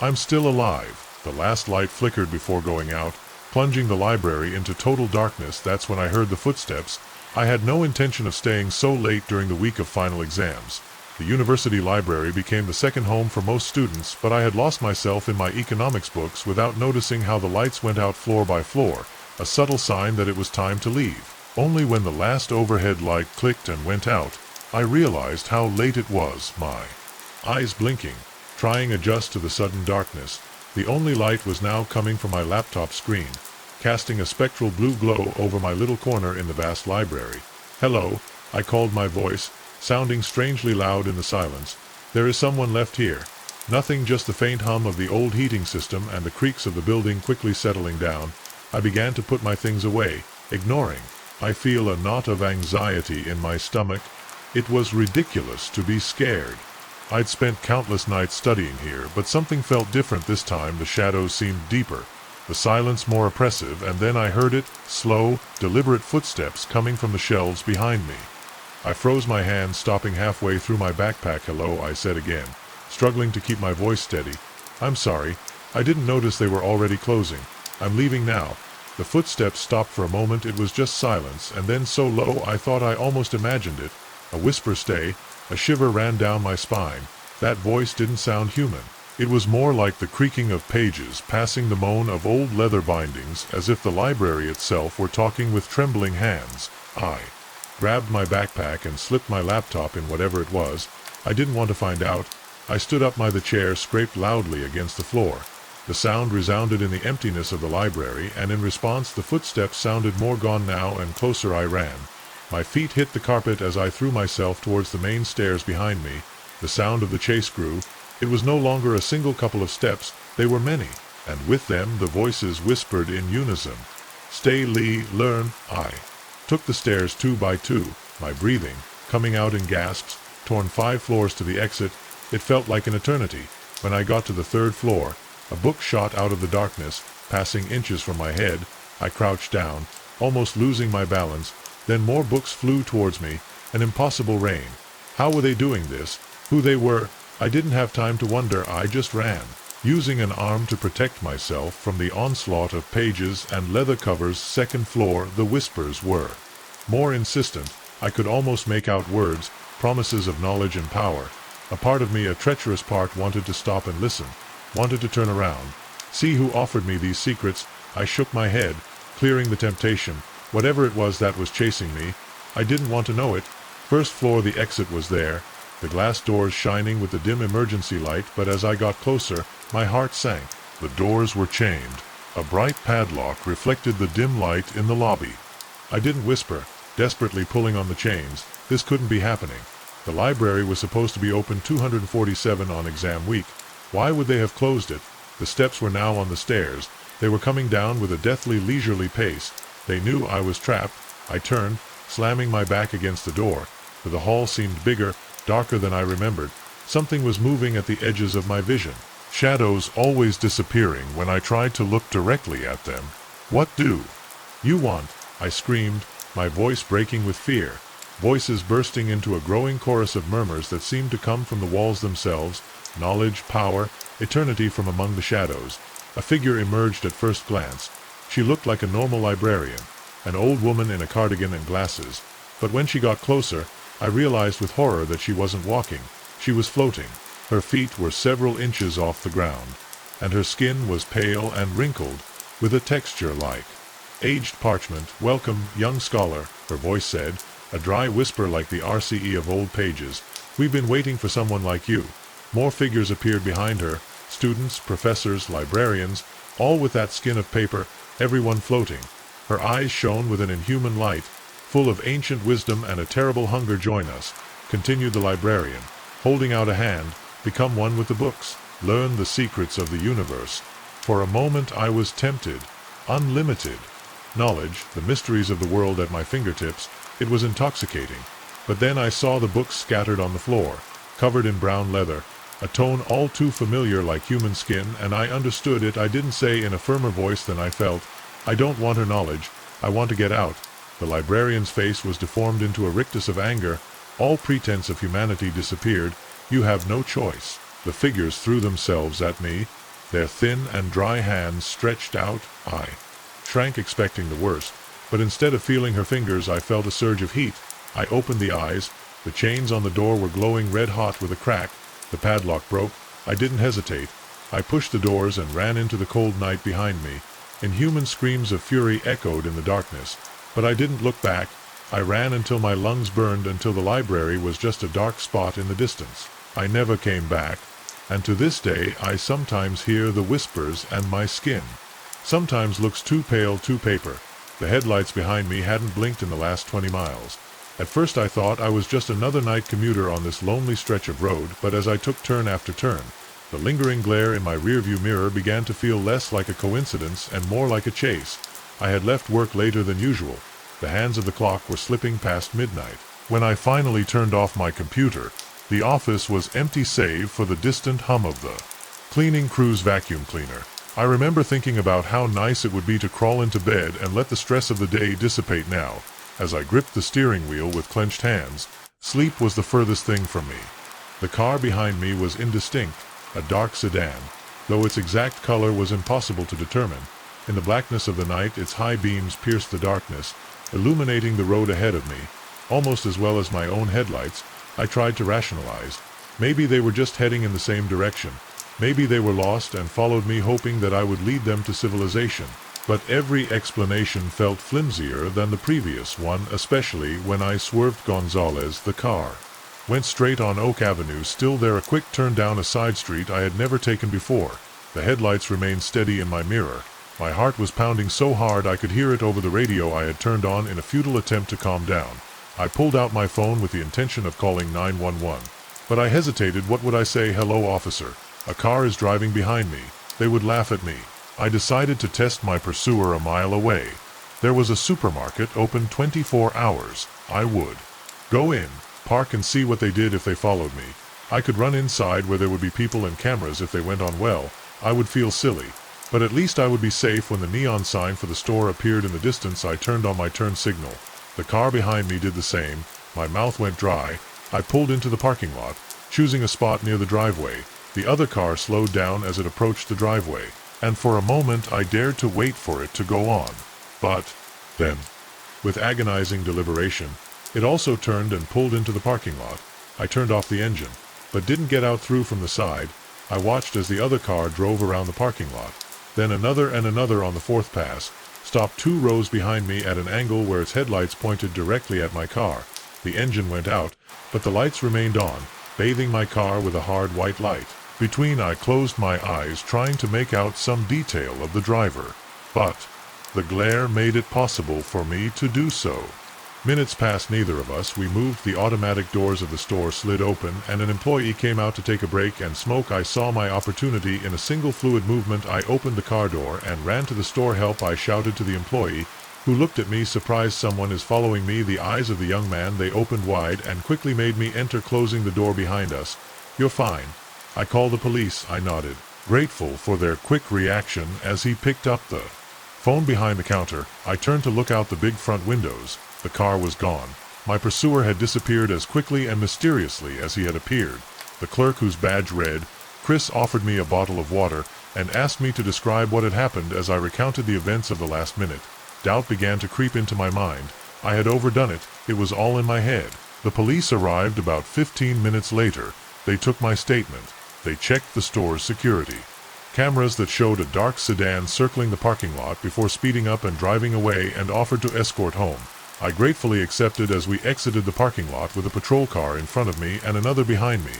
I'm still alive. The last light flickered before going out, plunging the library into total darkness. That's when I heard the footsteps. I had no intention of staying so late during the week of final exams. The university library became the second home for most students, but I had lost myself in my economics books without noticing how the lights went out floor by floor, a subtle sign that it was time to leave. Only when the last overhead light clicked and went out, I realized how late it was, my eyes blinking, trying to adjust to the sudden darkness. The only light was now coming from my laptop screen, casting a spectral blue glow over my little corner in the vast library. Hello, I called, my voice sounding strangely loud in the silence. There is someone left here. Nothing, just the faint hum of the old heating system and the creaks of the building quickly settling down. I began to put my things away, ignoring. I feel a knot of anxiety in my stomach. It was ridiculous to be scared. I'd spent countless nights studying here, but something felt different this time. The shadows seemed deeper, the silence more oppressive, and then I heard it, slow, deliberate footsteps coming from the shelves behind me. I froze, my hand stopping halfway through my backpack. Hello, I said again, struggling to keep my voice steady. I'm sorry, I didn't notice they were already closing. I'm leaving now. The footsteps stopped for a moment. It was just silence, and then so low I thought I almost imagined it. A whisper. Stay. A shiver ran down my spine. That voice didn't sound human. It was more like the creaking of pages, passing the moan of old leather bindings, as if the library itself were talking with trembling hands. I grabbed my backpack and slipped my laptop in whatever it was. I didn't want to find out. I stood up. The chair scraped loudly against the floor. The sound resounded in the emptiness of the library, and in response the footsteps sounded more. Gone now, and closer I ran. My feet hit the carpet as I threw myself towards the main stairs behind me. The sound of the chase grew. It was no longer a single couple of steps, they were many, and with them the voices whispered in unison. Stay, Lee, learn. I took the stairs 2 by 2, my breathing coming out in gasps, torn 5 floors to the exit. It felt like an eternity. When I got to the 3rd floor, a book shot out of the darkness, passing inches from my head. I crouched down, almost losing my balance. Then more books flew towards me, an impossible rain. How were they doing this? Who they were? I didn't have time to wonder. I just ran, using an arm to protect myself from the onslaught of pages and leather covers. 2nd floor, the whispers were more insistent. I could almost make out words, promises of knowledge and power. A part of me, a treacherous part, wanted to stop and listen, wanted to turn around, see who offered me these secrets. I shook my head, clearing the temptation. Whatever it was that was chasing me, I didn't want to know it. 1st floor, the exit was there, the glass doors shining with the dim emergency light, but as I got closer, my heart sank. The doors were chained. A bright padlock reflected the dim light in the lobby. I didn't whisper, desperately pulling on the chains. This couldn't be happening. The library was supposed to be open 247 on exam week. Why would they have closed it? The steps were now on the stairs. They were coming down with a deathly, leisurely pace. They knew I was trapped. I turned, slamming my back against the door. For the hall seemed bigger, darker than I remembered. Something was moving at the edges of my vision. Shadows always disappearing when I tried to look directly at them. What do you want? I screamed, my voice breaking with fear. Voices bursting into a growing chorus of murmurs that seemed to come from the walls themselves. Knowledge, power, eternity from among the shadows. A figure emerged at first glance. She looked like a normal librarian, an old woman in a cardigan and glasses. But when she got closer, I realized with horror that she wasn't walking, she was floating. Her feet were several inches off the ground, and her skin was pale and wrinkled, with a texture like aged parchment. "Welcome, young scholar," her voice said, a dry whisper like the RCE of old pages. "We've been waiting for someone like you." More figures appeared behind her, students, professors, librarians, all with that skin of paper, everyone floating. Her eyes shone with an inhuman light, full of ancient wisdom and a terrible hunger. "Join us," continued the librarian, holding out a hand. "Become one with the books. Learn the secrets of the universe." For a moment I was tempted. Unlimited knowledge, the mysteries of the world at my fingertips. It was intoxicating. But then I saw the books scattered on the floor, covered in brown leather, a tone all too familiar like human skin, and I understood it. I didn't say in a firmer voice than I felt, "I don't want her knowledge, I want to get out." The librarian's face was deformed into a rictus of anger. All pretense of humanity disappeared. "You have no choice." The figures threw themselves at me, their thin and dry hands stretched out. I shrank, expecting the worst, but instead of feeling her fingers I felt a surge of heat. I opened the eyes. The chains on the door were glowing red hot. With a crack, the padlock broke. I didn't hesitate. I pushed the doors and ran into the cold night behind me. Inhuman screams of fury echoed in the darkness, but I didn't look back. I ran until my lungs burned, until the library was just a dark spot in the distance. I never came back, and to this day I sometimes hear the whispers, and my skin sometimes looks too pale, too paper. The headlights behind me hadn't blinked in the last 20 miles. At first I thought I was just another night commuter on this lonely stretch of road, but as I took turn after turn, the lingering glare in my rearview mirror began to feel less like a coincidence and more like a chase. I had left work later than usual. The hands of the clock were slipping past midnight. When I finally turned off my computer, the office was empty save for the distant hum of the cleaning crew's vacuum cleaner. I remember thinking about how nice it would be to crawl into bed and let the stress of the day dissipate now. As I gripped the steering wheel with clenched hands, sleep was the furthest thing from me. The car behind me was indistinct, a dark sedan, though its exact color was impossible to determine. In the blackness of the night, its high beams pierced the darkness, illuminating the road ahead of me, almost as well as my own headlights. I tried to rationalize. Maybe they were just heading in the same direction. Maybe they were lost and followed me, hoping that I would lead them to civilization. But every explanation felt flimsier than the previous one, especially when I swerved. Gonzalez, the car, went straight on Oak Avenue, still there, a quick turn down a side street I had never taken before. The headlights remained steady in my mirror. My heart was pounding so hard I could hear it over the radio I had turned on in a futile attempt to calm down. I pulled out my phone with the intention of calling 911. But I hesitated. What would I say? "Hello, officer. A car is driving behind me." They would laugh at me. I decided to test my pursuer a mile away. There was a supermarket open 24 hours. I would go in, park, and see what they did if they followed me. I could run inside where there would be people and cameras. If they went on, well, I would feel silly. But at least I would be safe. When the neon sign for the store appeared in the distance, I turned on my turn signal. The car behind me did the same. My mouth went dry. I pulled into the parking lot, choosing a spot near the driveway. The other car slowed down as it approached the driveway, and for a moment I dared to wait for it to go on. But then, with agonizing deliberation, it also turned and pulled into the parking lot. I turned off the engine, but didn't get out through from the side. I watched as the other car drove around the parking lot. Then another and another. On the fourth pass, stopped 2 rows behind me at an angle where its headlights pointed directly at my car. The engine went out, but the lights remained on, bathing my car with a hard white light. Between I closed my eyes, trying to make out some detail of the driver, but the glare made it possible for me to do so. Minutes passed. Neither of us. We moved. The automatic doors of the store slid open, and an employee came out to take a break and smoke. I saw my opportunity. In a single fluid movement, I opened the car door and ran to the store. "Help!" I shouted to the employee, who looked at me surprised. "Someone is following me." The eyes of the young man, they opened wide and quickly made me enter, closing the door behind us. "You're fine." "I call the police." I nodded, grateful for their quick reaction. As he picked up the phone behind the counter, I turned to look out the big front windows. The car was gone. My pursuer had disappeared as quickly and mysteriously as he had appeared. The clerk, whose badge read Chris, offered me a bottle of water and asked me to describe what had happened. As I recounted the events of the last minute, doubt began to creep into my mind. I had overdone it. It was all in my head. The police arrived about 15 minutes later. They took my statement. They checked the store's security cameras that showed a dark sedan circling the parking lot before speeding up and driving away, and offered to escort home. I gratefully accepted as we exited the parking lot with a patrol car in front of me and another behind me.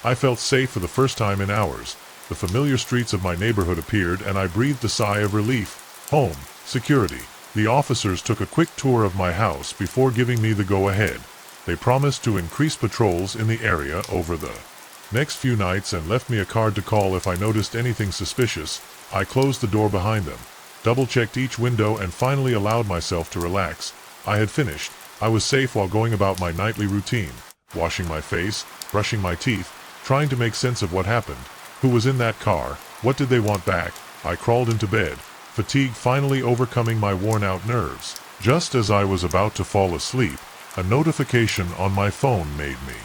I felt safe for the first time in hours. The familiar streets of my neighborhood appeared and I breathed a sigh of relief. Home. Security. The officers took a quick tour of my house before giving me the go-ahead. They promised to increase patrols in the area over the next few nights and left me a card to call if I noticed anything suspicious. I closed the door behind them, double-checked each window, and finally allowed myself to relax. I had finished. I was safe while going about my nightly routine, washing my face, brushing my teeth, trying to make sense of what happened. Who was in that car? What did they want back? I crawled into bed, fatigue finally overcoming my worn-out nerves. Just as I was about to fall asleep, a notification on my phone made me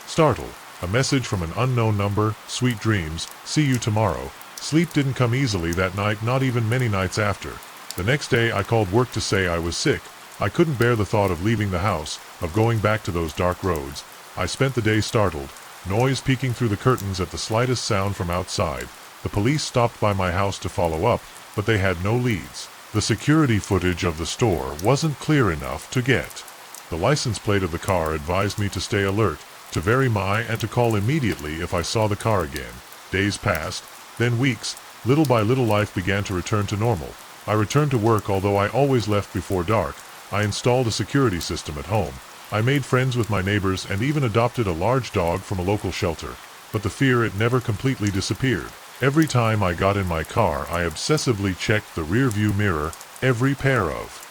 startle. A message from an unknown number: "Sweet dreams, see you tomorrow." Sleep didn't come easily that night, not even many nights after. The next day I called work to say I was sick. I couldn't bear the thought of leaving the house, of going back to those dark roads. I spent the day startled, noise peeking through the curtains at the slightest sound from outside. The police stopped by my house to follow up, but they had no leads. The security footage of the store wasn't clear enough to get. The license plate of the car advised me to stay alert, to vary my and to call immediately if I saw the car again. Days passed, then weeks. Little by little life began to return to normal. I returned to work, although I always left before dark. I installed a security system at home. I made friends with my neighbors and even adopted a large dog from a local shelter. But the fear, it never completely disappeared. Every time I got in my car, I obsessively checked the rear-view mirror. Every pair of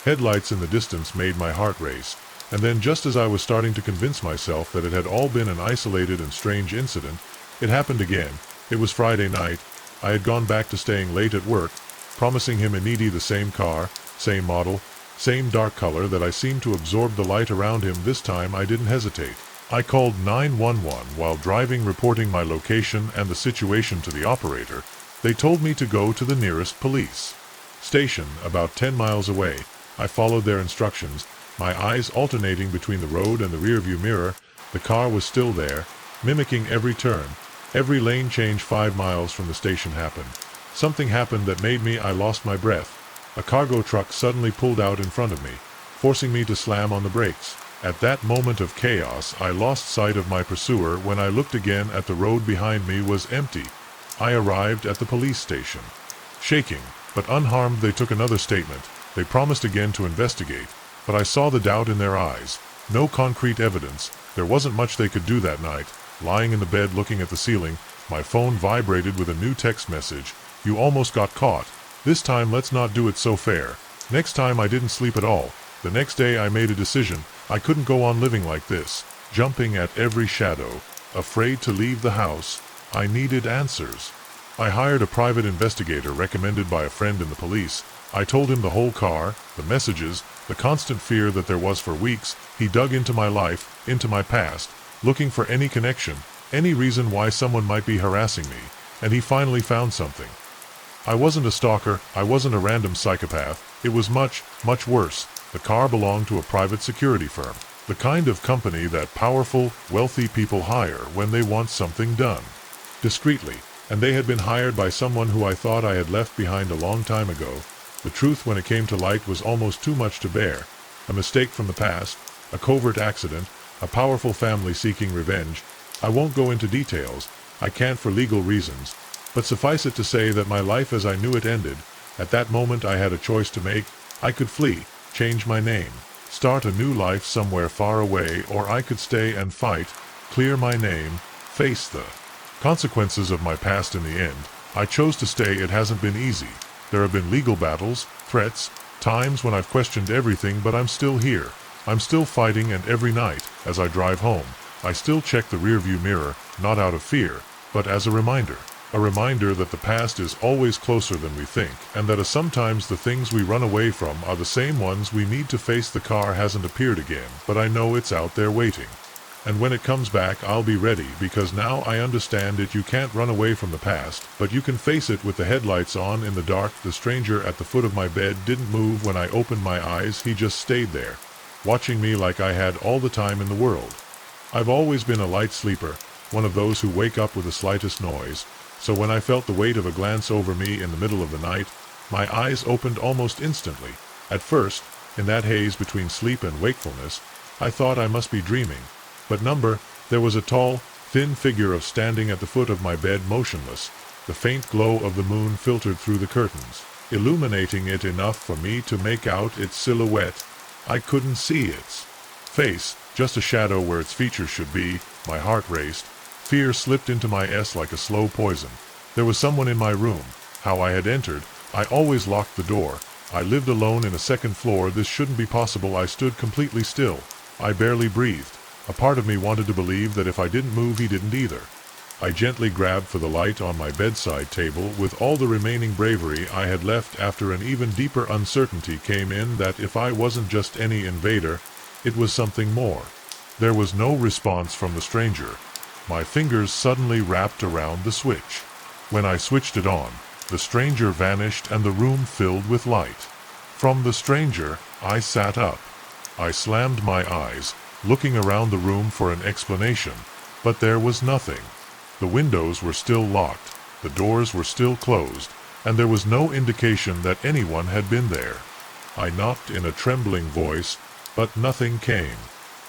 headlights in the distance made my heart race. And then, just as I was starting to convince myself that it had all been an isolated and strange incident, it happened again. It was Friday night. I had gone back to staying late at work, promising him and Edie the same car, same model, same dark color that I seemed to absorb the light around him. This time I didn't hesitate. I called 911 while driving, reporting my location and the situation to the operator. They told me to go to the nearest police station, about 10 miles away. I followed their instructions, my eyes alternating between the road and the rearview mirror. The car was still there, mimicking every turn. Every lane change 5 miles from the station happened. Something happened that made me. I lost my breath. A cargo truck suddenly pulled out in front of me, forcing me to slam on the brakes. At that moment of chaos, I lost sight of my pursuer. When I looked again at the road behind me was empty. I arrived at the police station. Shaking, but unharmed, they took another statement. They promised again to investigate, but I saw the doubt in their eyes. No concrete evidence. There wasn't much they could do that night. Lying in the bed looking at the ceiling, my phone vibrated with a new text message. "You almost got caught. This time let's not do it so fair." Next time I didn't sleep at all. The next day I made a decision. I couldn't go on living like this, jumping at every shadow, afraid to leave the house. I needed answers. I hired a private investigator recommended by a friend in the police. I told him the whole car, the messages, the constant fear that there was for weeks. He dug into my life, into my past, looking for any connection, any reason why someone might be harassing me, and he finally found something. I wasn't a stalker, I wasn't a random psychopath. It was much, much worse. The car belonged to a private security firm, the kind of company that powerful, wealthy people hire when they want something done discreetly, and they had been hired by someone who I thought I had left behind a long time ago. The truth, when it came to light, was almost too much to bear. A mistake from the past, a covert accident, a powerful family seeking revenge. I won't go into details, I can't for legal reasons, but suffice it to say that my life as I knew it ended. At that moment I had a choice to make. I could flee, change my name, start a new life somewhere far away, or I could stay and fight, clear my name, face the consequences of my past. In the end, I chose to stay. It hasn't been easy. There have been legal battles, threats, times when I've questioned everything, but I'm still here. I'm still fighting, and every night, as I drive home, I still check the rearview mirror, not out of fear, but as a reminder. A reminder that the past is always closer than we think, and that sometimes the things we run away from are the same ones we need to face. The car hasn't appeared again, but I know it's out there waiting. And when it comes back, I'll be ready, because now I understand it. You can't run away from the past, but you can face it with the headlights on in the dark. The stranger at the foot of my bed didn't move when I opened my eyes. He just stayed there. watching me like I had all the time in the world. I've always been a light sleeper, one of those who wake up with the slightest noise, so when I felt the weight of a glance over me in the middle of the night, my eyes opened almost instantly. At first, in that haze between sleep and wakefulness, I thought I must be dreaming. But there was a tall, thin figure standing at the foot of my bed motionless. The faint glow of the moon filtered through the curtains, illuminating it enough for me to make out its silhouette. I couldn't see its face, just a shadow where its features should be. My heart raced. Fear slipped into my s like a slow poison. There was someone in my room. How I had entered, I always locked the door. I lived alone in a second floor. This shouldn't be possible. I stood completely still. I barely breathed. A part of me wanted to believe that if I didn't move, he didn't either. I gently grabbed for the light on my bedside table with all the remaining bravery I had left after an even deeper uncertainty came in that if I wasn't just any invader, it was something more. There was no response from the stranger. My fingers suddenly wrapped around the switch. When I switched it on, the stranger vanished and the room filled with light. From the stranger, I sat up. I slammed my eyes, looking around the room for an explanation, but there was nothing. The windows were still locked, the doors were still closed, and there was no indication that anyone had been there. I knocked in a trembling voice, but nothing came.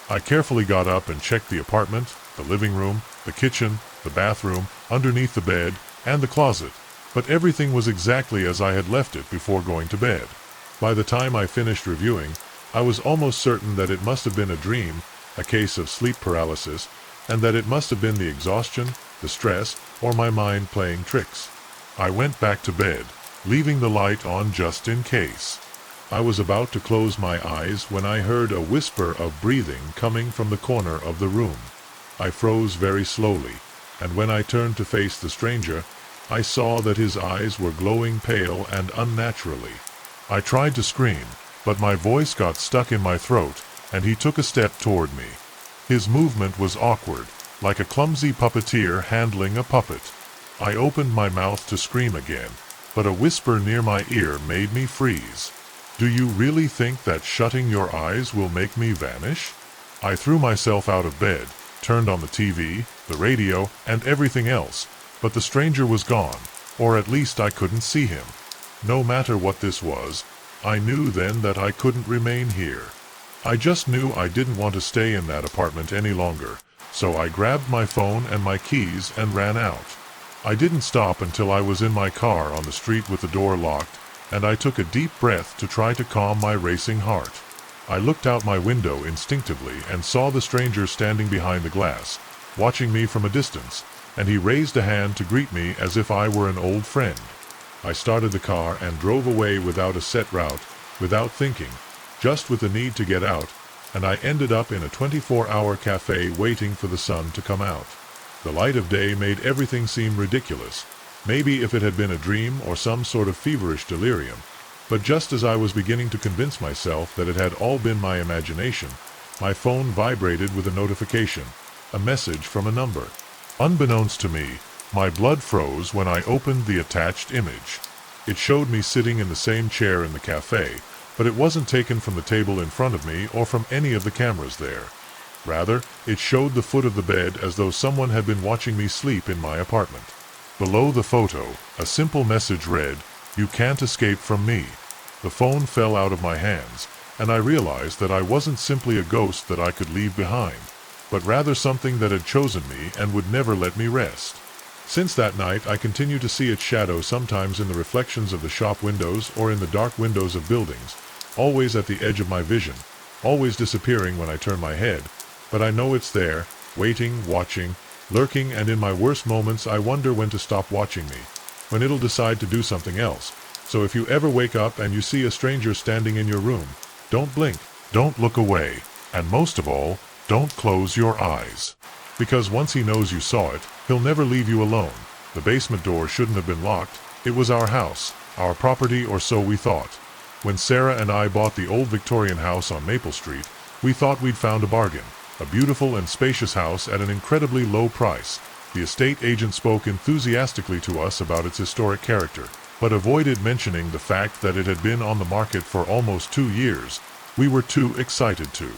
I carefully got up and checked the apartment, the living room, the kitchen, the bathroom, underneath the bed, and the closet, but everything was exactly as I had left it before going to bed. By the time I finished reviewing, I was almost certain that it must have been a dream, a case of sleep paralysis, and that it must have been the exhaustion, the stress, or my mind playing tricks. I went back to bed, leaving the light on just in case. I was about to close my eyes when I heard a whisper of breathing coming from the corner of the room. I froze very slowly, and when I turned to face the stranger, I saw that his eyes were glowing pale and unnaturally. I tried to scream, but my voice got stuck in my throat, and he took a step toward me. His movement was awkward, like a clumsy puppeteer handling a puppet. I opened my mouth to scream again, but a whisper near my ear made me freeze. "Do you really think that shutting your eyes will make me vanish?" I threw myself out of bed, turned on the TV, the radio, and everything else, but the stranger was gone, or at least I couldn't see him. No matter what this was, I knew then that I couldn't remain here. I just knew I didn't want to stay in that apartment any longer, so I grabbed my phone and my keys and ran out. I didn't stop until I was in my car on the street with the door locked, and I took a deep breath to try to calm my racing heart. I looked out my window instinctively and saw the stranger standing behind the glass, watching me from a distance, and he raised a hand to greet me as if I were an old friend. I started the car and drove away without a set route, without thinking, just with the need to get out, and I ended up in a 24-hour cafe waiting for the sun to come out. The light of day made everything seem ridiculous, maybe if it had been a dream or some sort of feverish delirium, but just as I was beginning to convince myself that it had all been my imagination, my phone vibrated with a notification, a message from a number. Unbeknownst to me, my blood froze when I opened the attached image. It showed me sitting in the same chair in the cafe, but it wasn't taken from the table in front of me or from any of the cameras there. Rather, it showed the foot of the bed as though someone had been watching me sleep in my apartment. Below the photo, a simple message read, "You can't escape from me." The phone fell out of my hands, and I realized that I wasn't simply a ghost that I could leave behind, but rather something that had chosen me and would never let me rest. Since that night, I continue to see its shadow sometimes in the reflections of the shop windows or in the dark windows of buildings, always at the edge of my vision, always disappearing when I turn my head, but I know it's there, waiting, watching, lurking, and in my worst moments I wonder when to stop watching me, when it'll decide to do something else. So if you ever wake up and you see a stranger standing in your room, don't blink, don't look away, and most of all, don't close your eyes. Because once he knows you saw it, he'll never leave you alone. The basement door shouldn't have been locked. It was our house, our property, or so we thought. When Sarah and I bought the old Victorian house on Maple Street, we thought we'd found a bargain, a beautiful and spacious house at an incredibly low price. The estate agent spoke enthusiastically to us about its historic character, but avoided mentioning the fact that it had been on the market for almost 2 years, We were too excited to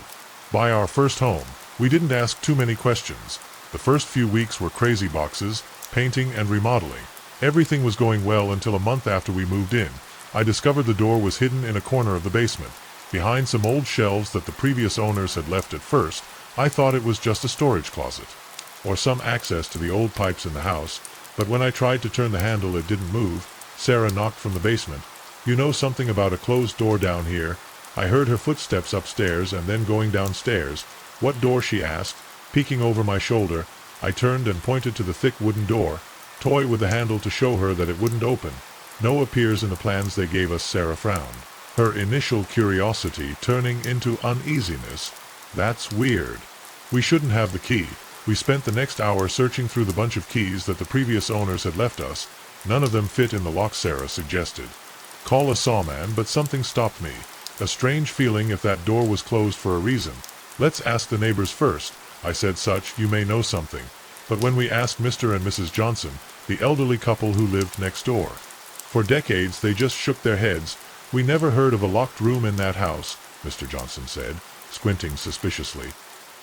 buy our first home. We didn't ask too many questions. The first few weeks were crazy boxes, painting and remodeling. Everything was going well until a month after we moved in. I discovered the door was hidden in a corner of the basement, behind some old shelves that the previous owners had left at first. I thought it was just a storage closet, or some access to the old pipes in the house, but when I tried to turn the handle it didn't move. Sarah knocked from the basement. "You know something about a closed door down here?" I heard her footsteps upstairs and then going downstairs. "What door?" she asked, peeking over my shoulder. I turned and pointed to the thick wooden door, toy with the handle to show her that it wouldn't open. "No appears in the plans they gave us." Sarah frowned, her initial curiosity turning into uneasiness. "That's weird. We shouldn't have the key." We spent the next hour searching through the bunch of keys that the previous owners had left us. None of them fit in the lock. Sarah suggested call a sawman, but something stopped me. A strange feeling if that door was closed for a reason. "Let's ask the neighbors first," I said. "Such, you may know something." But when we asked Mr. and Mrs. Johnson, the elderly couple who lived next door, for decades they just shook their heads. "We never heard of a locked room in that house," Mr. Johnson said, squinting suspiciously.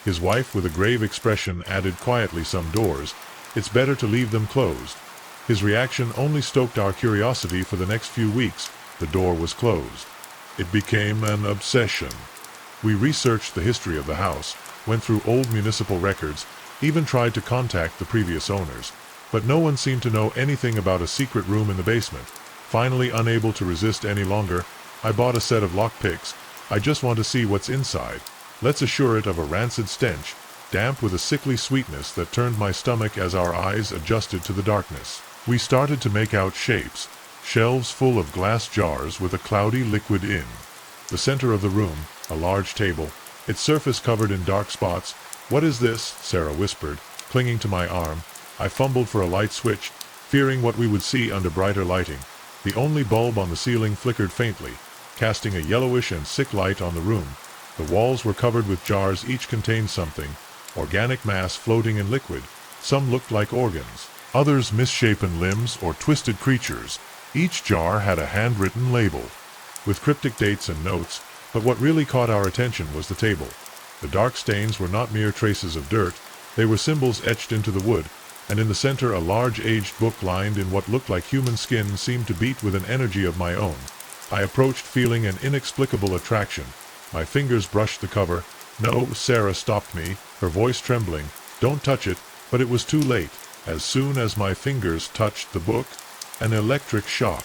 His wife, with a grave expression, added quietly, "Some doors, it's better to leave them closed." His reaction only stoked our curiosity for the next few weeks. The door was closed. It became an obsession. We researched the history of the house, went through old municipal records, even tried to contact the previous owners, but no one seemed to know anything about a secret room in the basement. Finally, unable to resist any longer, I bought a set of lockpicks. "I just want to see what's inside. Let's assure it of a rancid stench, damp with a sickly sweetness that turned my stomach as our eyes adjusted to the darkness." We started to make out shapes, shelves full of glass jars with a cloudy liquid in the center of the room, a large table, its surface covered in dark spots. "What is this?" Sarah whispered, clinging to my arm. I fumbled for a light switch, fearing what we would see under brighter lighting. The only bulb on the ceiling flickered faintly, casting a yellowish and sick light on the room. The walls were covered with jars, each contained something, organic mass floating in liquid. Some looked like organs, others misshapen limbs or twisted creatures. Each jar had a handwritten label, with cryptic dates and notes, but what really caught our attention was the table. The dark stains were not mere traces of dirt, they were symbols etched into the wood, and in the center a large aged book lined in what looked like human skin seemed to beat with an energy of my own. I approached, feeling an inexplicable attraction. My fingers brushed the cover. "No," Sarah stopped me, her voice trembling. "Don't touch it." But it was too late. As soon as my fingers touched the book, an electric shock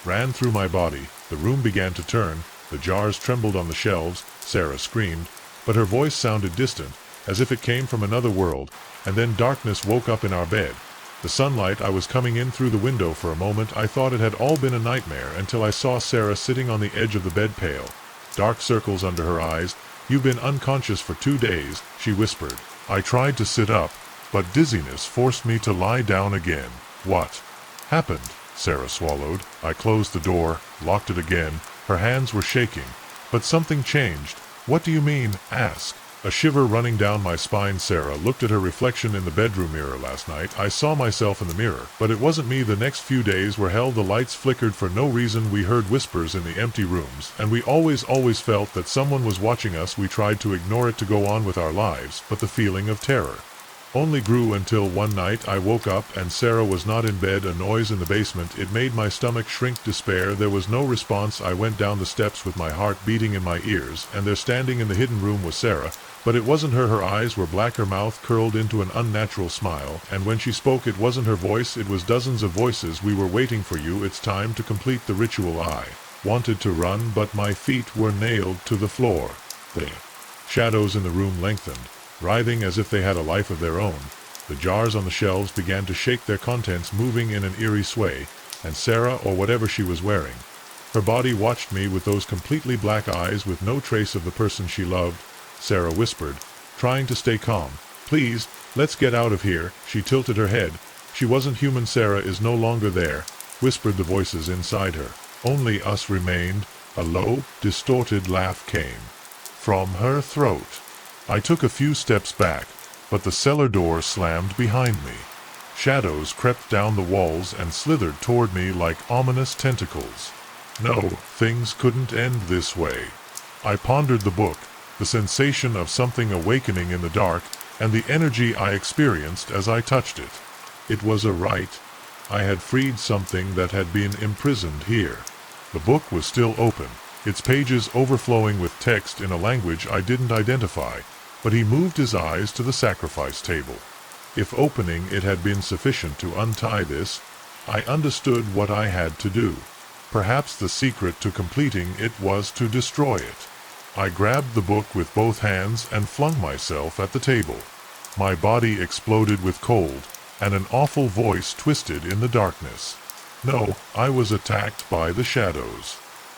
ran through my body. The room began to turn, the jars trembled on the shelves. Sarah screamed, but her voice sounded distant, as if it came from another world, and then darkness woke up in our bed. The sunlight I was coming in through the window. For a moment I thought it had all been a nightmare, until I saw Sarah sitting on the edge of the bed, pale, dark circles under her eyes. "You've been unconscious for 2 days, she whispered. I tried to sit up, but dizziness forced me to lie down again. "What happened?" Sarah swallowed. I closed the door, locked it again. Her hands were shaking. "But something changed." "What do you mean?" asked. A shiver running down my spine. Sarah looked at her reflection in the bedroom mirror. "Last night I saw myself in the mirror, but it wasn't me." The next few days were hell. The lights flickered for no reason. We heard whispers in the empty rooms, and we always felt that someone was watching us. We tried to ignore it, to go on with our lives, but the feeling of terror only grew until one night I woke up and Sarah was not in bed. A noise in the basement. It made my stomach shrink. Despair. There was no response. I went down the steps with my heart beating in my ears, and there, standing in the hidden room, was Sarah. But it wasn't her. Her eyes were black, her mouth curled into an unnatural smile, and when she spoke it wasn't her voice, it was dozens of voices. "We were waiting for you. It's time to complete the ritual." I wanted to run, but my feet were nailed to the floor. The shadows in the room lengthened, writhing as if they had a life of their own. The jars on the shelves began to shake, their contents moving in an eerie sway, and Sarah, or whatever she was wearing, her body, watched me with those completely black eyes, with no trace of the person she loved. Sarah whispered, trying to stay calm. "Please, let's get out of here." She tilted her head. She wasn't human. "Sarah is no longer there," whispered the voices inside her. "Only us remained." A low, distorted laugh came from her throat. I took a few steps back, but the cellar door slammed behind me. Shadows crept down the walls and slithered toward me like ominous tentacles. No, things couldn't end this way. I pondered the book, the sensation of something awakening in the dark, and the energy I experienced as I touched it. It was a rite. I had freed something that had been imprisoned here. The book was still open, its pages overflowing with text in a language I didn't identify, but he moved his eyes to the sacrifice table. If opening it had been sufficient to untie this, I understood what I had to do. Perhaps the secret to completing it was to destroy it. I grabbed the book with both hands and flung myself at the table. My body exploded with cold, and an awful voice twisted in the darkness. No, I was attacked by the shadows.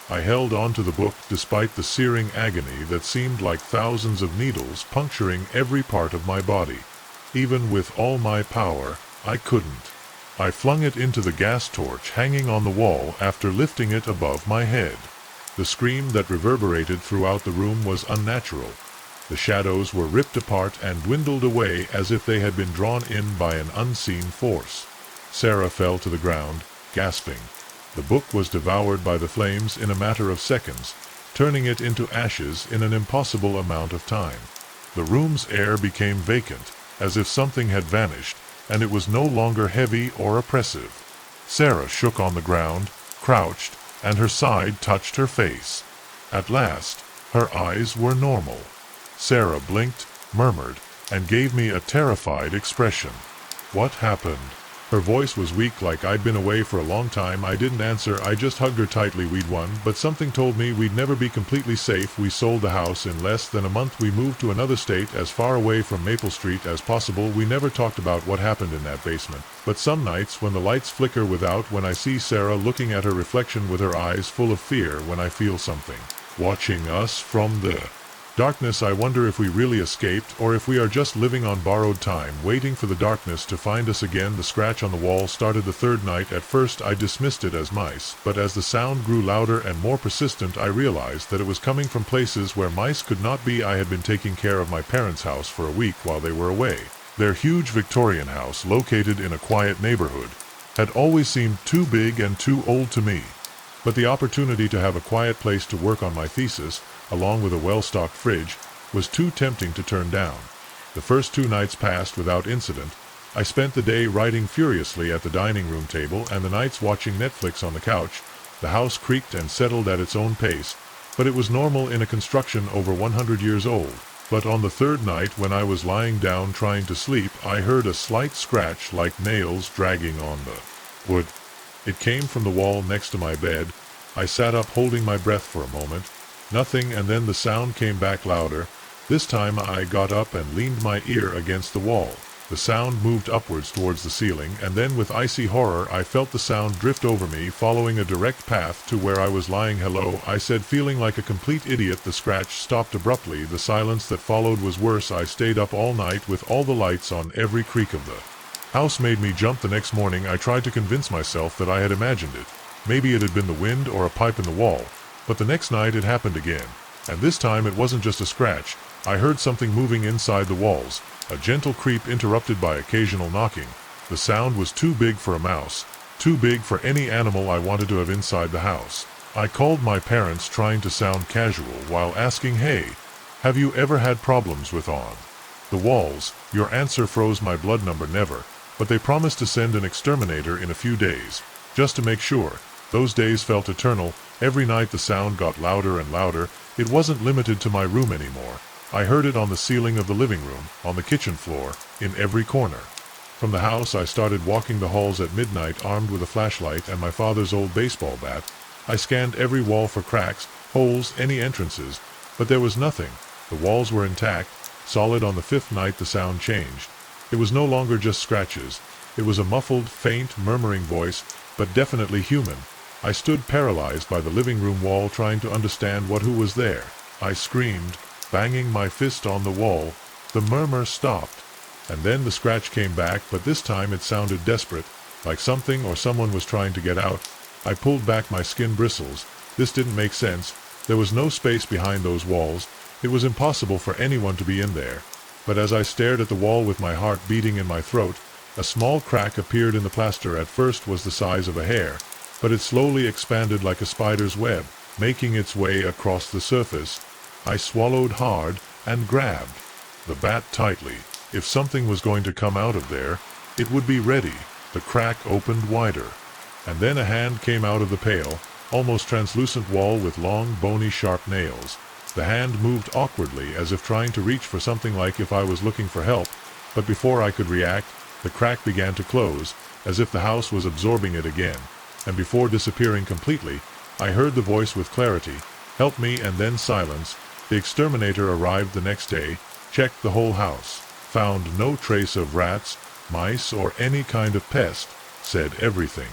I held on to the book despite the searing agony that seemed like thousands of needles puncturing every part of my body. Even with all my power, I couldn't. I flung it into the gas torch hanging on the wall after lifting it above my head. The scream that reverberated throughout the room was unnatural. The shadows were ripped apart and dwindled away as if they had been drawn in by an unseen force. Sarah fell to the ground, gasping. The book was devoured by the flames in a matter of seconds, turning it into ashes in an impossible amount of time. The room's air became vacant, as if something had vanished, and it was no longer heavy or oppressive. Sarah shook on the ground, crouched, and her side touched her face. At last, her eyes were normal. Sarah blinked, murmured, and gave me a terrified expression. What happened? Her voice was weak, like I'd been away for a long time. I didn't answer, I just hugged her tightly. We'd won, but something told me we'd never be completely safe. We sold the house in less than a month. We moved to another state, as far away from Maple Street as possible. We never talked about what happened in that basement. But some nights, when the lights flicker without, when I see Sarah looking at her reflection with her eyes full of fear, when I feel something watching us from the darkness, I wonder if we really escaped, or if we are just living on borrowed time, waiting for the darkness to find us again. The scratch on the wall started the third night. At first I dismissed it as mice, but as the sound grew louder and more persistent, I realized that it was coming from places where mice could not be. I had been taking care of my parents' house for a week while they were away. Their huge Victorian house, located in a quiet neighborhood, had always seemed too big and too old to me. But the opportunity to have a quiet place to work on my thesis, along with a well-stocked fridge, was too tempting to turn down. The first 2 nights passed without incident. I spent the day writing furiously at the dining room table, and the nights watching Netflix on the couch. The house creaked and settled at its own pace, but it was normal in a construction over 100 years old. But on the third night, when I was lying down trying to sleep, I heard a slight scratch like nails dragging on the wood. It came from the wall next to my bed. I sat up holding my breath for a moment. Nothing, and then the sound came back louder. This time I got up and leaned my ear against the wall. The sound moved upwards towards the ceiling, and then with icy horror I felt the sound drift over me, following a direct path to where I was lying. "Hello," I said, feeling like a complete idiot. The scratch stopped abruptly. The silence that followed was worse. I stayed up all night with all the lights on. Every creak of the house made me jump. The next morning I tried to convince myself that I had imagined it. Maybe it had been the wind or a pipe in the wall. But the next night it happened again, and this time it wasn't just a scratch. I heard something moving inside the walls, a gentle creep interrupted by occasional knocking. The sound was too big for a mouse, too big for any animal I wanted to have inside the house. I called my parents, trying to sound casual while asking, "Hey, have you ever had problems with the walls?" Your answer froze my blood. Number never, but they promised to send an exterminator in a few days, just to make sure. Those days felt eternal. Every night the sound got louder and louder. It wasn't limited to my room anymore. I heard it on the ceiling of the living room, on the kitchen floor, in every corner. From the house I started walking the halls at midnight, armed with a flashlight and my father's old baseball bat. I scanned every wall for cracks, holes, any entrances, but there was nothing. The walls were intact, solid. On the 5th night the sound changed. It was no longer just scratches. It was a muffled, faint, murmuring voice, but definitely human. I stood paralyzed by the living room wall, trying to understand who was there. I screamed, banging my fist on the wall. The murmur stopped, and then the scratch came back, but this time it sounded desperate, like something or someone was trying to get out. I pulled back, my skin bristles. This didn't make sense. There was no space behind those walls. It was impossible for anyone to be in there. But as I stared at the wall with my heart beating in my throat, a small crack appeared in the plaster. At first was the size of a hair, but it slowly expanded like a spider's web, making its way across the surface. I swallowed hard and grabbed the bat tightly. If something was going to come out of there, it would be ready. The crack opened wider, and then a hand came out of the pale, almost translucent wall with long, bony, sharp nails. The hand moved awkwardly as if trying to reach for something, like if I was looking for help, but before I could react, the crack began to close, as if the house was absorbing it again, and before disappearing completely, I heard the voice with clarity, "Help me," and then silence. The exterminator arrived the next day, checked the whole house, found no trace of rats, mice, or any kind of pest, said everything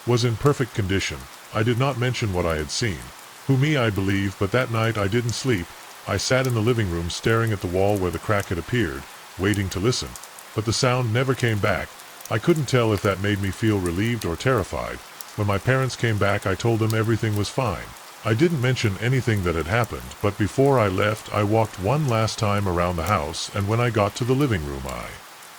was in perfect condition. I did not mention what I had seen. Who, me, I believe, but that night I didn't sleep. I sat in the living room staring at the wall where the crack had appeared, waiting to listen, but the sound never came back. I couldn't tell if that made me feel relieved or terrified. When my parents came back, I told them everything was fine. I didn't mention anything that had happened, but before I left, I walked one last time around the house, and when I got to the living room, I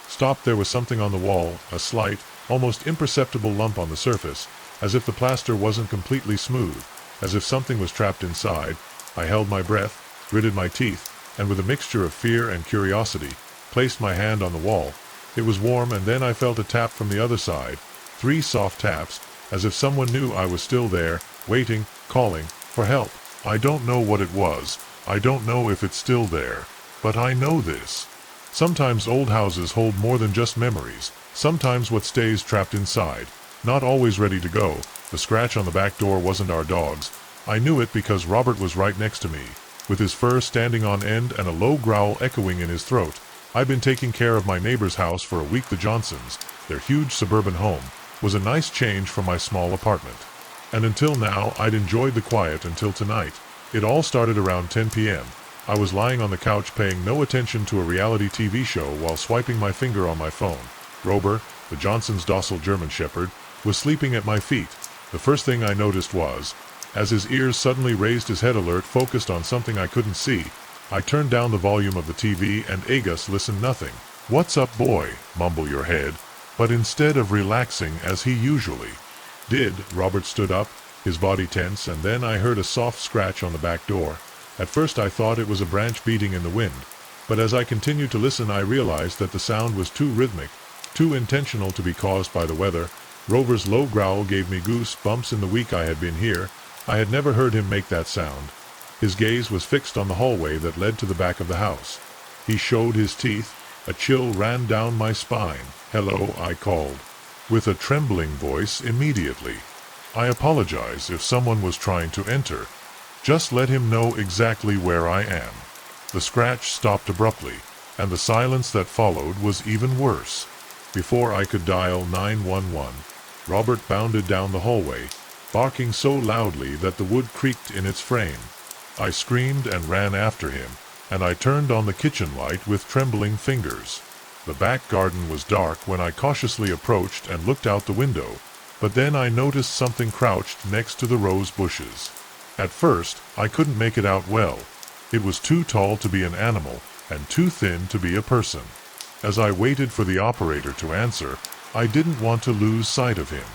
stopped. There was something on the wall, a slight, almost imperceptible lump on the surface, as if the plaster wasn't completely smooth, as if something was trapped inside. I held my breath, gritted my teeth, and with a mixture of fear and curiosity, placed my hand on the wall. It was warm, and then I felt a tap from the other side, 3 soft taps, as if someone knew I was still there, waiting, calling for help. I don't know what it was. I don't know if it's still there. But I know this. Sometimes old houses hold more than just memories. Sometimes what stays trapped inside, not always ready to go. The scratch on the back door wasn't our dog's. I knew it because Robert was right next to me, with his fur standing on end and a low growl echoing in his throat. I'd been taking care of my neighbor's house for a week. The Johnsons, their huge suburban home, was a nice change from my small apartment. And until now, I'd enjoyed the quiet until tonight. It all started around 10 p.m. I was lying on the couch paying no attention to a reality TV show while swiping my finger on my phone. Rober, the Johnsons' docile German Shepherd, was sleeping at my feet. The first thing I noticed was, as his ears suddenly raised, his head alert, focused on something I couldn't see. I turned down the volume of the TV and Agus listened. Nothing. "What's up, boy?" mumbled your head. But instead of relaxing as he usually did, Robert stood up, his body tense, and then I heard a soft scratch on the back door. At first I thought it was a branch beating in the wind, but as I continued to listen I realized that the sound was too rhythmic, too intentional to be caused by the weather. Rover's low growl gave me goose bumps. In the week I had been here, I had never heard him make that sound. His gaze was fixed on the hallway that led to the back of the house. He showed his teeth. A chill ran down my spine. "Hello," I called, with a trembling voice. Immediately, "I apologize if someone was trying to enter. Just let him know exactly where I am." The scratch stopped abruptly, and the silence that followed was even worse. Before I could dial 911, Robert bounded down the hallway, barking so loudly that the wood creaked in its frame. I screamed and ran after him, and I turned on the kitchen light with trembling fingers. The back garden was dark when I cautiously approached and looked out the window, but then I noticed something crouched next to the rose bushes. At first, I couldn't make it out well. It was too tall to be an animal, and too thin to be a person. As I waited for the operator to answer, I didn't want to lose sight of him.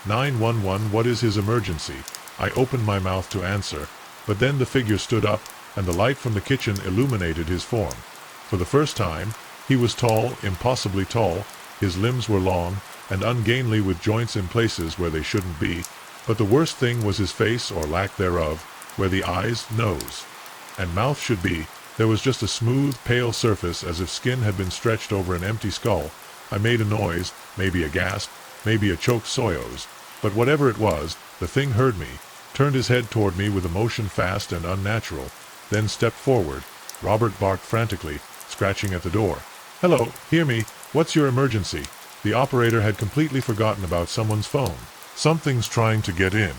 911, what is his emergency? I opened my mouth to answer, but then the figure stood up, and the light from the kitchen illuminated his form. For the first time, he was tall, impossibly tall. His limbs were long and ungainly, with joints in places where they shouldn't be. But the worst thing was his face, or lack thereof, where the eyes, nose, and mouth should be. There was just a smooth, pale surface, as if skin had been stretched over an empty skull. I made a noise, maybe a gasp, maybe a choked soyos, but whatever it was, the thing heard me, turned his head toward me with a motion fast and unnatural, then stepped forward. Robert barked frantically, scratching at the door. "Hello, hear me, what's your emergency?" The operator had completely forgotten about someone's phone. "Something's trying to get in.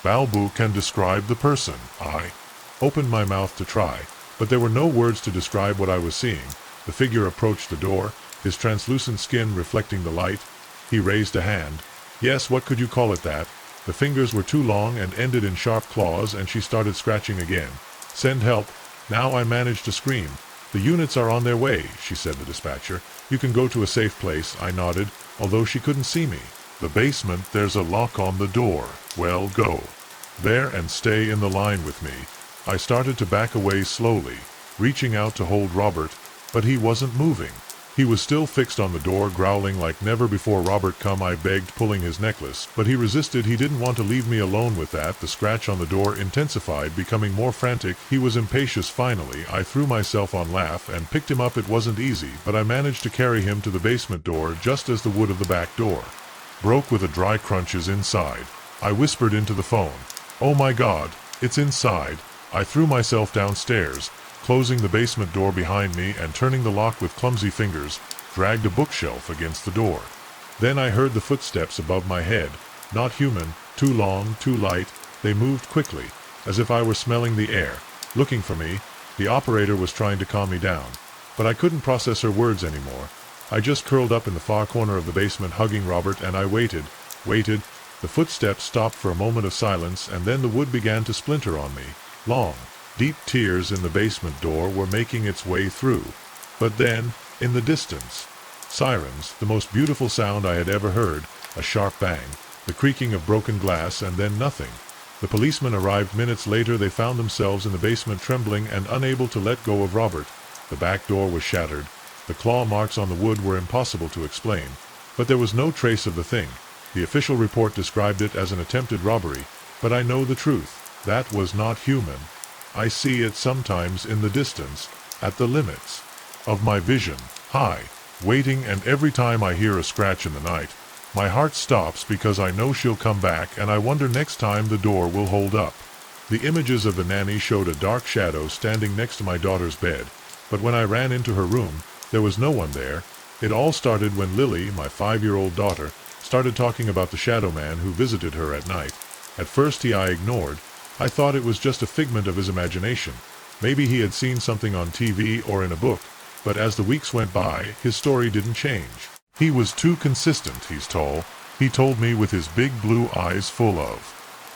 Balbu can describe the person." I opened my mouth to try, but there were no words to describe what I was seeing. The figure approached the door, his translucent skin reflecting the light. He raised a hand. Yes, what could you call it that? The fingers were too long and ended in sharp claws, and she started scratching again. "Send help." Now I managed to scream. "The units are on their way," she said, the dispatcher. "You can go to a safe place," I nodded, although she couldn't see me. "The basement, there's a lock on the door." "Well, go there and stay in the line with me. I started to back away slowly, reaching out to hold Robert, but he wasn't moving. He was still fixed on the door, growling like never before. "Robert, come," I begged, pulling his necklace, but he resisted. He didn't want to leave me alone with that. The scratch on the door intensified, becoming more frantic. He was impatient. Finally, I threw myself on Laugh and picked him up. It wasn't easy, but I managed to carry him to the basement door just as the wood of the back door broke with a dry crunches inside. I whispered into the phone, "Oh my God, it's inside." I threw myself downstairs, closing the basement door behind me and turning the lock with clumsy fingers, dragged a bookshelf against the door. Then I heard the footsteps above my head, not human, too long, too light. They moved quickly, as if I were smelling the air, looking for me. The operator was trying to calm me down, but I couldn't process her words anymore. I just curled up in the far corner of the basement, hugging Robert, and I waited. The footsteps stopped for a moment of silence, and then the wood began to splinter on me. Long, deep tears in the basement door were making its way through. But then, in the distance, sirens, the most beautiful sound I had ever heard, a sharp bang, the creaking of broken glass, and then nothing. The policemen arrived minutes later. They found themselves in the basement, trembling and unable to let go of Robert. The back door was shattered. The claw marks on the wood were impossible to explain, but there was no trace of the thing. The official report described it as an attempted robbery, but I know the truth. That was not human. I see it sometimes in the distance, at the limits of my vision, high, waiting, and every time I hear a scratch in the night, my heart stops because I know she'll come back, and I wonder next time the door will hold up. The images of the nanny showed a dark shadow standing next to my daughter's bed, but when I ran into her room, there was no one there. It all started when Lily, my 5-year-old daughter, started talking about the shadow man who visited her at night. At first I ignored. I thought it was just a figment of his imagination. Maybe he had seen something on TV or in a book, but as the weeks went by, his story didn't change. He was too consistent. He's tall, he told me, with his big blue eyes full of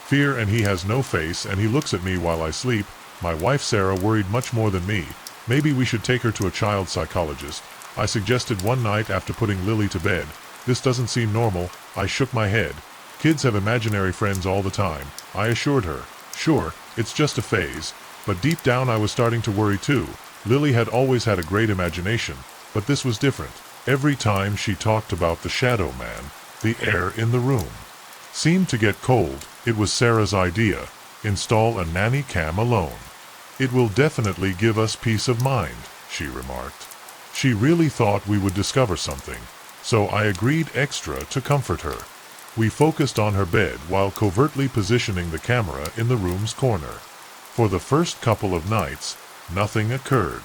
fear, and he has no face, and he looks at me while I sleep. My wife Sarah worried much more than me. Maybe we should take her to a child psychologist, I suggested one night after putting Lily to bed. This doesn't seem normal. I shook my head. Kids have imaginary friends all the time, I assured her. Sure, it's just a phase, but deep down I was starting to worry too. Lily had always had a great imagination, but this was different. Every time she talked about the shadow man, the air in the room seemed to get cold. It was Sarah's idea. Install a nanny cam alone. It will definitely give us peace of mind, she remarked. She really thought we would discover something, so I agreed extra to comfort her. We focused on her bed while covertly positioning the camera in the room's corner. For the first couple of nights, nothing occurred.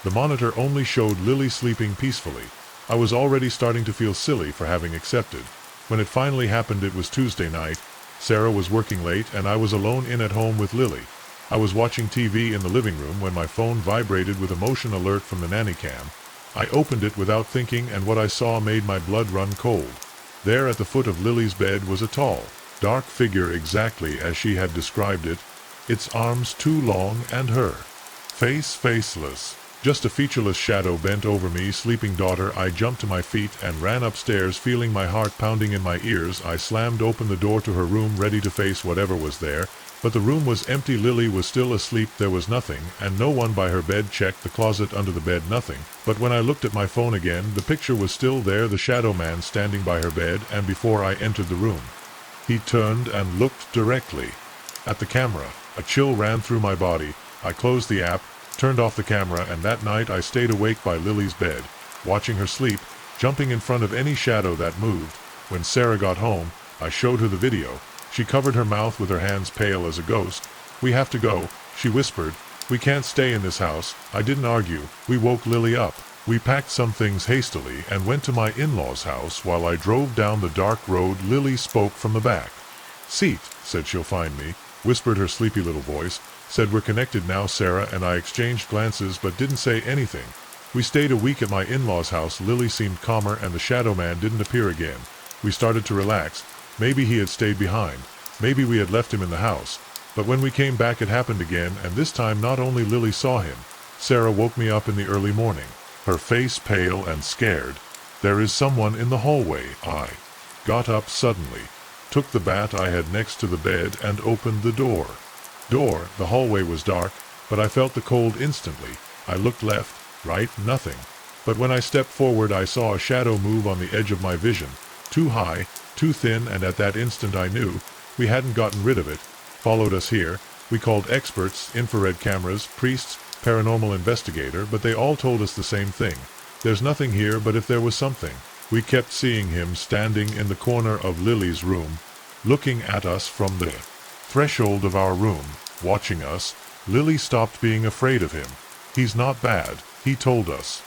The monitor only showed Lily sleeping peacefully. I was already starting to feel silly for having accepted. When it finally happened, it was Tuesday night. Sarah was working late and I was alone at home with Lily. I was watching TV in the living room when my phone vibrated with a motion alert from the nanny cam. I opened it without thinking, and what I saw made my blood run cold. There at the foot of Lily's bed was a tall, dark figure exactly as she had described it, its arms too long and her face faceless. Just a featureless shadow bent over me. Sleeping daughter. I jumped to my feet and ran upstairs, feeling my heart pounding in my ears. I slammed open the door to her room, ready to face whatever was there, but the room was empty. Lily was still asleep. There was nothing, and no one by her bed. Checked the closet under the bed, nothing. But when I looked at my phone again, the picture was still there, the shadow man standing by her bed, and before I entered the room, he turned and looked directly at the camera. A chill ran through my body. I closed the app, turned off the camera, and that night I stayed awake by Lily's bed, watching her sleep, jumping in front of any shadow that moved. When Sarah got home, I showed her the video. She covered her mouth with her hands, pale as a ghost. "We have to go," she whispered. "We can't stay in this house." I didn't argue. We woke Lily up. We packed some things hastily and went to my in-laws' house. While I drove down the dark road, Lily spoke from the back seat. "Said she'll find me," whispered her sleepy little voice. "Said we're connected now." Sarah and I exchanged glances but didn't say anything. We stayed a week at my in-laws' house. Lily seemed calmer and the shadow man didn't appear again. We started to relax. Maybe he had stayed behind. Maybe we had left him in the house. But when we came back, it happened again, and this time not only Lily saw him. Sarah woke me up in the early morning, her face pale and scared. "There is someone in the hallway." I got up suddenly, took the bat I had next to the bed, and opened the door. door. The hallway was dark, but I felt the cold instantly. I looked left, right, nothing. But when I stepped forward, I saw a shadow move on the edge of my vision. Too high, too thin, and at that instant I knew we hadn't gotten rid of it. Followed us here. We called experts, infrared cameras, priests, paranormal investigator, but they all told us the same thing. There's nothing here, but if there was something. We kept seeing him standing in the corner of Lily's room, looking at us from the threshold of our room, watching us. Lily stopped being afraid of him. He's not bad, he told us.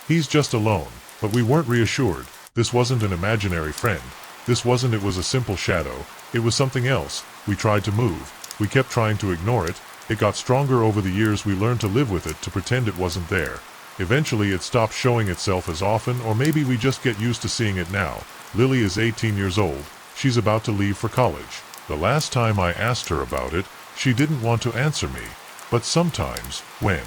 He's just alone. But we weren't reassured. This wasn't an imaginary friend. It was a simple shadow. It was something else. We tried to move. We kept trying to ignore it. It got stronger over the years. We learned to live with it, to pretend it wasn't there. Eventually it stopped showing itself as often, or maybe we just get used to seeing it now. Lily is 18 years old. She's about to leave for college. The last time I asked her about it, she didn't want to answer me. But sometimes, when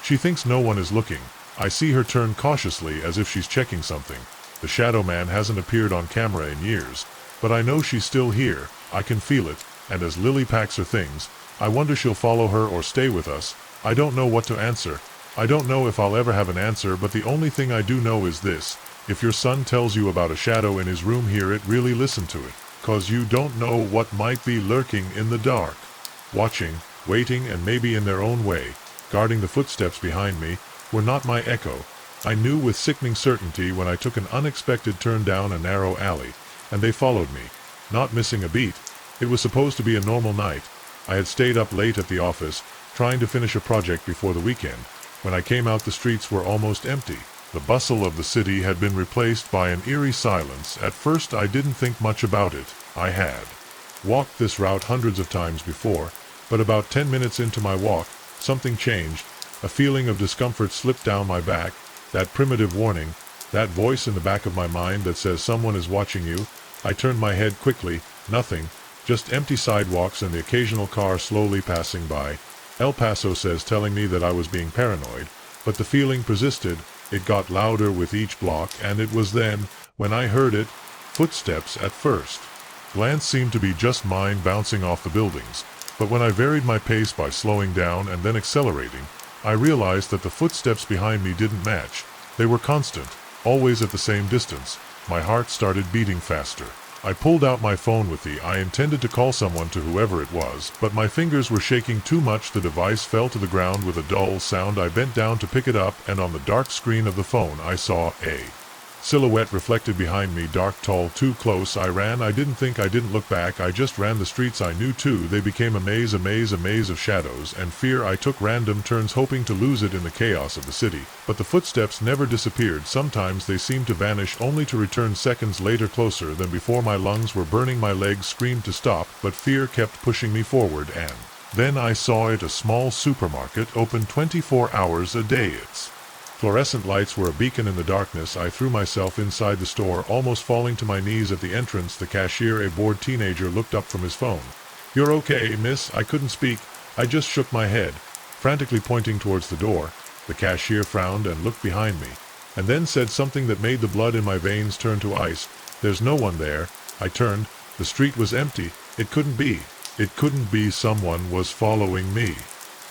she thinks no one is looking, I see her turn cautiously as if she's checking something. The shadow man hasn't appeared on camera in years, but I know she's still here. I can feel it, and as Lily packs her things, I wonder she'll follow her or stay with us. I don't know what to answer. I don't know if I'll ever have an answer, but the only thing I do know is this. If your son tells you about a shadow in his room, hear it, really listen to it, 'cause you don't know what might be lurking in the dark. Watching, waiting, and maybe in their own way, guarding the footsteps behind me, were not my echo. I knew with sickening certainty when I took an unexpected turn down a narrow alley, and they followed me, not missing a beat. It was supposed to be a normal night. I had stayed up late at the office, trying to finish a project before the weekend. When I came out, the streets were almost empty. The bustle of the city had been replaced by an eerie silence. At first I didn't think much about it. I had walked this route hundreds of times before, but about 10 minutes into my walk, something changed. A feeling of discomfort slipped down my back, that primitive warning, that voice in the back of my mind that says someone is watching you. I turned my head quickly. Nothing, just empty sidewalks and the occasional car slowly passing by. El Paso says telling me that I was being paranoid, but the feeling persisted. It got louder with each block, and it was then, when I heard it, footsteps at first. Glance seemed to be just mine, bouncing off the buildings, but when I varied my pace by slowing down and then accelerating, I realized that the footsteps behind me didn't match. They were constant, always at the same distance. My heart started beating faster. I pulled out my phone with I intended to call someone, to whoever it was, but my fingers were shaking too much. The device fell to the ground with a dull sound. I bent down to pick it up, and on the dark screen of the phone I saw a silhouette reflected behind me, dark, tall, too close. I ran. I didn't look back. I just ran. The streets I knew too. They became a maze of shadows and fear. I took random turns, hoping to lose it in the chaos of the city. But the footsteps never disappeared. Sometimes they seemed to vanish, only to return seconds later, closer than before. My lungs were burning. My legs screamed to stop, but fear kept pushing me forward. And then I saw it, a small supermarket, open 24 hours a day. Its fluorescent lights were a beacon in the darkness. I threw myself inside the store, almost falling to my knees at the entrance. The cashier, a bored teenager, looked up from his phone. "You're okay, miss?" I couldn't speak. I just shook my head, frantically pointing towards the door. The cashier frowned and looked behind me, and then said something that made the blood in my veins turn to ice. "There's no one there." I turned. The street was empty. It couldn't be. It couldn't be. Someone was following me,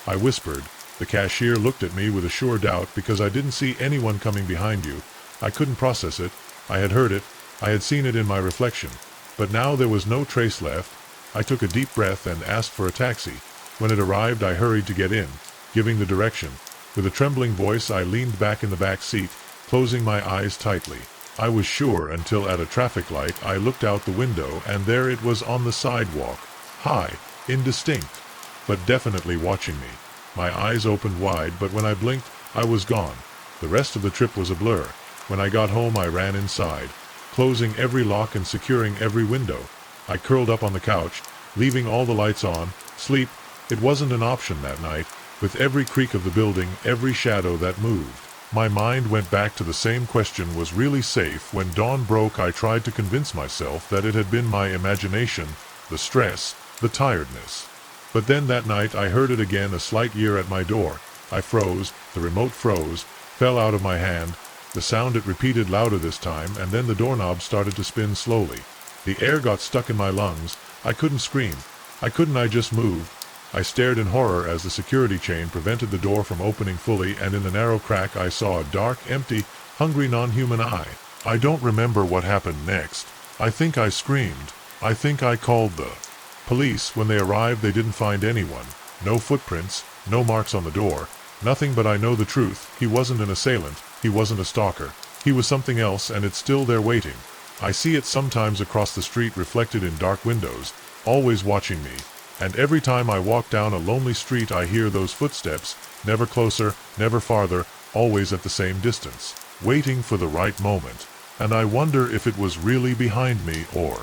I whispered. The cashier looked at me with a sure doubt. "Because I didn't see anyone coming behind you." I couldn't process it. I had heard it. I had seen it in my reflection. But now there was no trace left. I took a deep breath and asked for a taxi. When it arrived, I hurried to get in, giving the direction. With a trembling voice, I leaned back in the back seat, closing my eyes tightly. I was sure until at a traffic light I looked out the window, and there it was on the sidewalk, high, indistinct, but definitely watching me. My eyes opened wide, but when I blinked, I was gone. The rest of the trip was a blur. When I got home, I ran inside, closing every lock and securing every window. I curled up on the couch, leaving all the lights on. Sleep, it wasn't an option that night. With every creak of the building, every shadow that moved, my mind went back to the same question: was really safe? When dawn broke, I tried to convince myself that it had been my imagination, the stress, the tiredness. But then that night I heard it again, a slight year at my door. I froze, the remote froze, fell out of my hand. The sound, it repeated louder this time, and then the doorknob started to spin slowly. The air got stuck in my lungs. I couldn't scream. I just moved. I stared in horror as the security chain prevented the door from opening fully, and in the narrow crack I saw a dark, empty, hungry non-human eye. I don't remember what happened next. I think I screamed. I think I called the police. When they arrived, they didn't find anyone. No footprints, no marks on the door, nothing, but I know the truth. He wasn't an assailant, he wasn't a stalker. He was something else, and it's still there waiting. I see it sometimes across the street reflected in dark windows, always watching me. And every time I walk down a lonely street I hear those footsteps, never closer, never farther, always at the same distance, waiting for the right moment. And I wonder if it was really behind me, or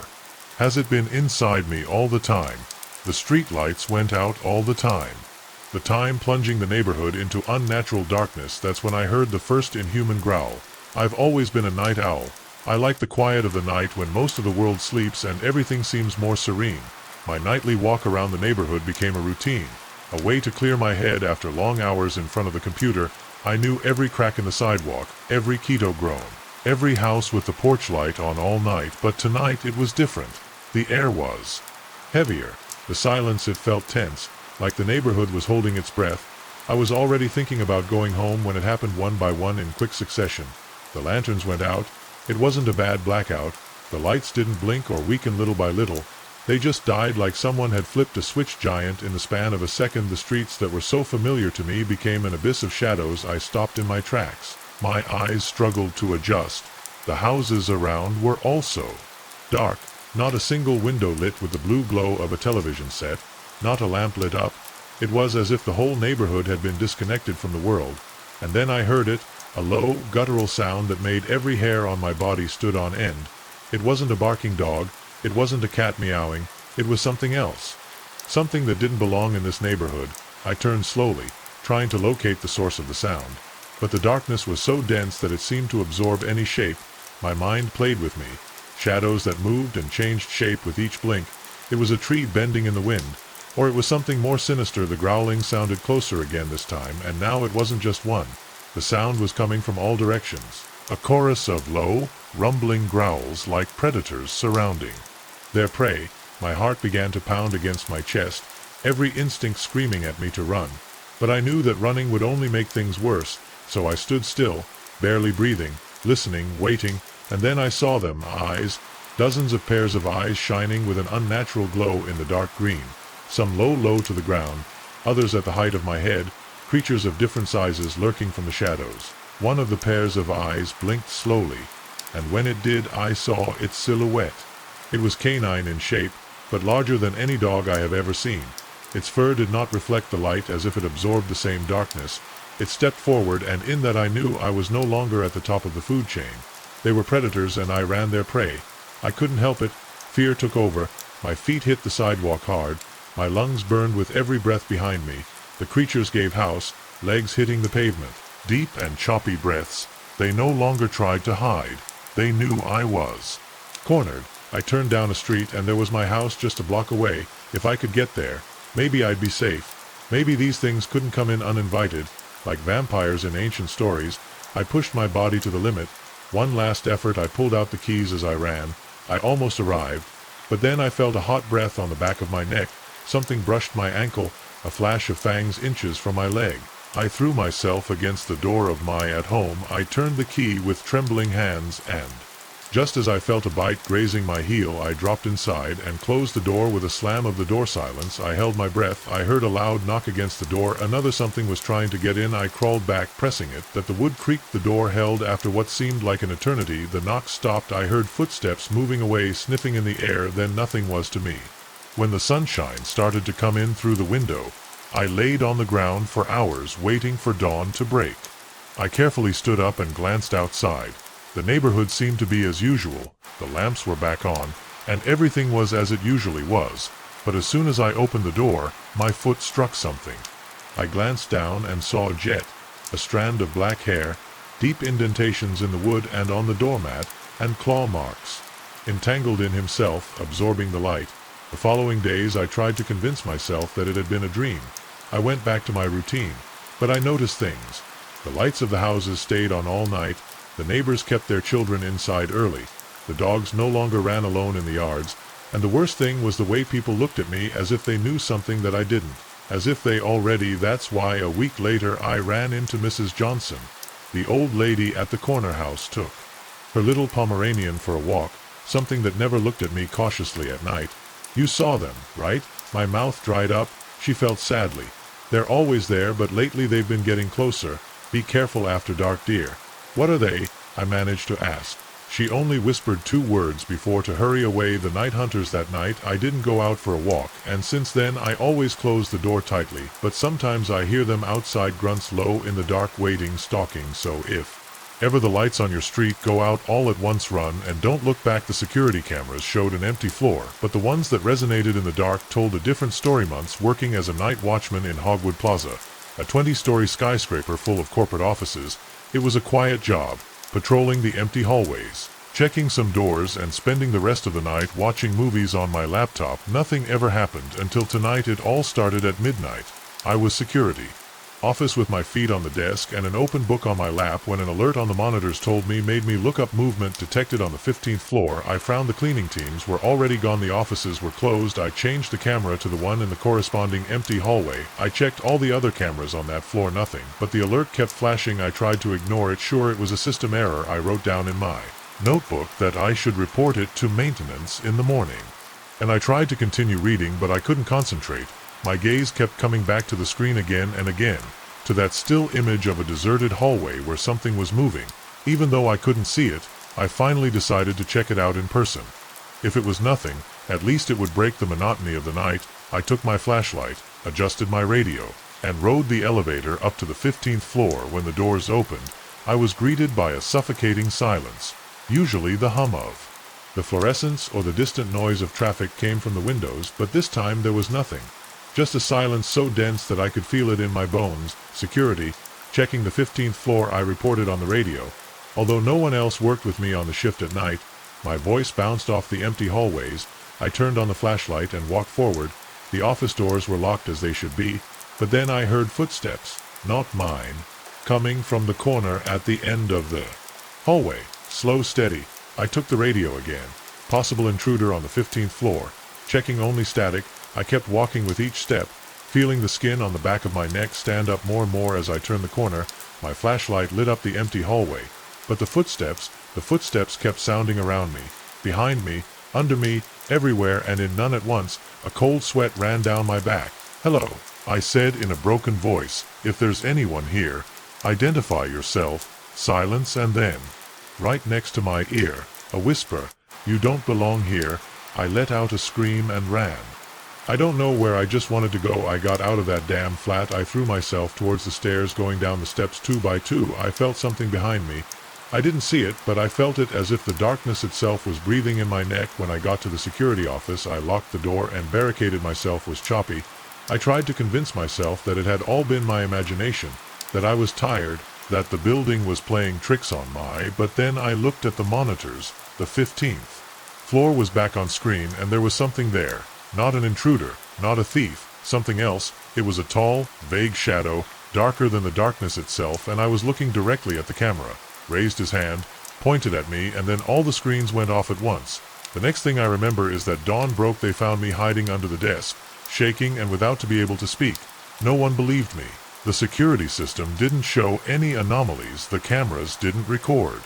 has it been inside me all the time? The street lights went out all the time. The time plunging the neighborhood into unnatural darkness. That's when I heard the first inhuman growl. I've always been a night owl. I like the quiet of the night when most of the world sleeps and everything seems more serene. My nightly walk around the neighborhood became a routine, a way to clear my head after long hours in front of the computer. I knew every crack in the sidewalk, every keto groan, every house with the porch light on all night, but tonight it was different. The air was heavier. The silence, it felt tense, like the neighborhood was holding its breath. I was already thinking about going home when it happened one by one in quick succession. The lanterns went out. It wasn't a bad blackout. The lights didn't blink or weaken little by little. They just died like someone had flipped a switch. Giant in the span of a second, the streets that were so familiar to me became an abyss of shadows. I stopped in my tracks. My eyes struggled to adjust. The houses around were also dark. Not a single window lit with the blue glow of a television set. Not a lamp lit up. It was as if the whole neighborhood had been disconnected from the world. And then I heard it, a low, guttural sound that made every hair on my body stood on end. It wasn't a barking dog. It wasn't a cat meowing. It was something else. Something that didn't belong in this neighborhood. I turned slowly, trying to locate the source of the sound. But the darkness was so dense that it seemed to absorb any shape. My mind played with me. Shadows that moved and changed shape with each blink. It was a tree bending in the wind. Or it was something more sinister. The growling sounded closer again this time, and now it wasn't just one. The sound was coming from all directions. A chorus of low, rumbling growls like predators surrounding their prey. My heart began to pound against my chest, every instinct screaming at me to run. But I knew that running would only make things worse, so I stood still, barely breathing, listening, waiting, and then I saw them, eyes, dozens of pairs of eyes shining with an unnatural glow in the dark green, some low to the ground, others at the height of my head, creatures of different sizes lurking from the shadows. One of the pairs of eyes blinked slowly, and when it did I saw its silhouette. It was canine in shape, but larger than any dog I have ever seen. Its fur did not reflect the light, as if it absorbed the same darkness. It stepped forward, and in that I knew I was no longer at the top of the food chain. They were predators, and I ran their prey. I couldn't help it. Fear took over. My feet hit the sidewalk hard. My lungs burned with every breath behind me. The creatures gave house, legs hitting the pavement. Deep and choppy breaths. They no longer tried to hide. They knew I was cornered. I turned down a street, and there was my house just a block away. If I could get there, maybe I'd be safe. Maybe these things couldn't come in uninvited, like vampires in ancient stories. I pushed my body to the limit. One last effort. I pulled out the keys as I ran. I almost arrived, but then I felt a hot breath on the back of my neck. Something brushed my ankle, a flash of fangs inches from my leg. I threw myself against the door of my at-home. I turned the key with trembling hands, and just as I felt a bite grazing my heel, I dropped inside and closed the door with a slam of the door. Silence. I held my breath. I heard a loud knock against the door. Another something was trying to get in. I crawled back, pressing it. That the wood creaked. The door held after what seemed like an eternity. The knock stopped. I heard footsteps moving away, sniffing in the air. Then nothing was to me. When the sunshine started to come in through the window, I laid on the ground for hours, waiting for dawn to break. I carefully stood up and glanced outside. The neighborhood seemed to be as usual. The lamps were back on, and everything was as it usually was. But as soon as I opened the door, my foot struck something. I glanced down and saw Jet, a strand of black hair, deep indentations in the wood and on the doormat, and claw marks. Entangled in himself, absorbing the light. The following days I tried to convince myself that it had been a dream. I went back to my routine, but I noticed things. The lights of the houses stayed on all night. The neighbors kept their children inside early. The dogs no longer ran alone in the yards, and the worst thing was the way people looked at me as if they knew something that I didn't. as if they already. That's why a week later I ran into Mrs. Johnson. The old lady at the corner house took her little Pomeranian for a walk, something that never looked at me cautiously at night. You saw them, right? My mouth dried up. She felt sadly. They're always there, but lately they've been getting closer. Be careful after dark, dear. What are they? I managed to ask. She only whispered 2 words before to hurry away. The night hunters. That night I didn't go out for a walk, and since then I always close the door tightly, but sometimes I hear them outside, grunts low in the dark, waiting, stalking. So if ever the lights on your street go out all at once, run and don't look back. The security cameras showed an empty floor, but the ones that resonated in the dark told a different story. Months working as a night watchman in Hogwood Plaza, a 20-story skyscraper full of corporate offices. It was a quiet job, patrolling the empty hallways, checking some doors, and spending the rest of the night watching movies on my laptop. Nothing ever happened until tonight. It all started at midnight. I was security office with my feet on the desk and an open book on my lap when an alert on the monitors made me look up. Movement detected on the 15th floor. I frowned. The cleaning teams were already gone. The offices were closed. I changed the camera to the one in the corresponding empty hallway. I checked all the other cameras on that floor. Nothing, but the alert kept flashing. I tried to ignore it. Sure, it was a system error. I wrote down in my notebook that I should report it to maintenance in the morning. And I tried to continue reading, but I couldn't concentrate. My gaze kept coming back to the screen again and again, to that still image of a deserted hallway where something was moving. Even though I couldn't see it, I finally decided to check it out in person. If it was nothing, at least it would break the monotony of the night. I took my flashlight, adjusted my radio, and rode the elevator up to the 15th floor. When the doors opened, I was greeted by a suffocating silence. Usually the hum of the fluorescence or the distant noise of traffic came from the windows, but this time there was nothing. Just a silence so dense that I could feel it in my bones. Security, checking the 15th floor, I reported on the radio. Although no one else worked with me on the shift at night, my voice bounced off the empty hallways. I turned on the flashlight and walked forward. The office doors were locked as they should be, but then I heard footsteps, not mine, coming from the corner at the end of the hallway. Slow, steady. I took the radio again. Possible intruder on the 15th floor. Checking only static. I kept walking with each step, feeling the skin on the back of my neck stand up more and more as I turned the corner. My flashlight lit up the empty hallway, but the footsteps kept sounding around me, behind me, under me, everywhere, and in none at once. A cold sweat ran down my back. "Hello," I said in a broken voice. "If there's anyone here, identify yourself." Silence, and then, right next to my ear, a whisper, "You don't belong here." I let out a scream and ran. I don't know where. I just wanted to go. I got out of that damn flat. I threw myself towards the stairs, going down the steps 2 by 2. I felt something behind me. I didn't see it, but I felt it, as if the darkness itself was breathing in my neck. When I got to the security office, I locked the door and barricaded myself. Was choppy. I tried to convince myself that it had all been my imagination, that I was tired, that the building was playing tricks on my. But then I looked at the monitors. The 15th floor was back on screen, and there was something there. Not an intruder, not a thief, something else. It was a tall, vague shadow, darker than the darkness itself, and I was looking directly at the camera. Raised his hand, pointed at me, and then all the screens went off at once. The next thing I remember is that dawn broke. They found me hiding under the desk, shaking and without to be able to speak. No one believed me. The security system didn't show any anomalies. The cameras didn't record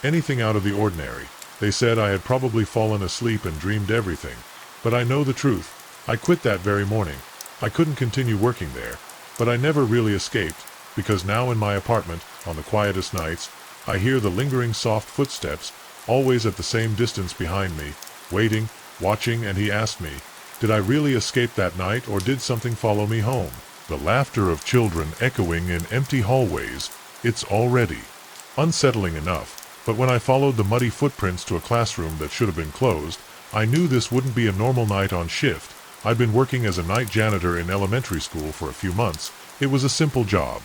anything out of the ordinary. They said I had probably fallen asleep and dreamed everything. But I know the truth. I quit that very morning. I couldn't continue working there. But I never really escaped, because now in my apartment, on the quietest nights, I hear the lingering soft footsteps, always at the same distance behind me, waiting, watching. And he asked me, did I really escape that night, or did something follow me home? The laughter of children echoing in empty hallways. It's already unsettling enough, but when I followed the muddy footprints to a classroom that should have been closed, I knew this wouldn't be a normal night on shift. I'd been working as a night janitor in elementary school for a few months. It was a simple job.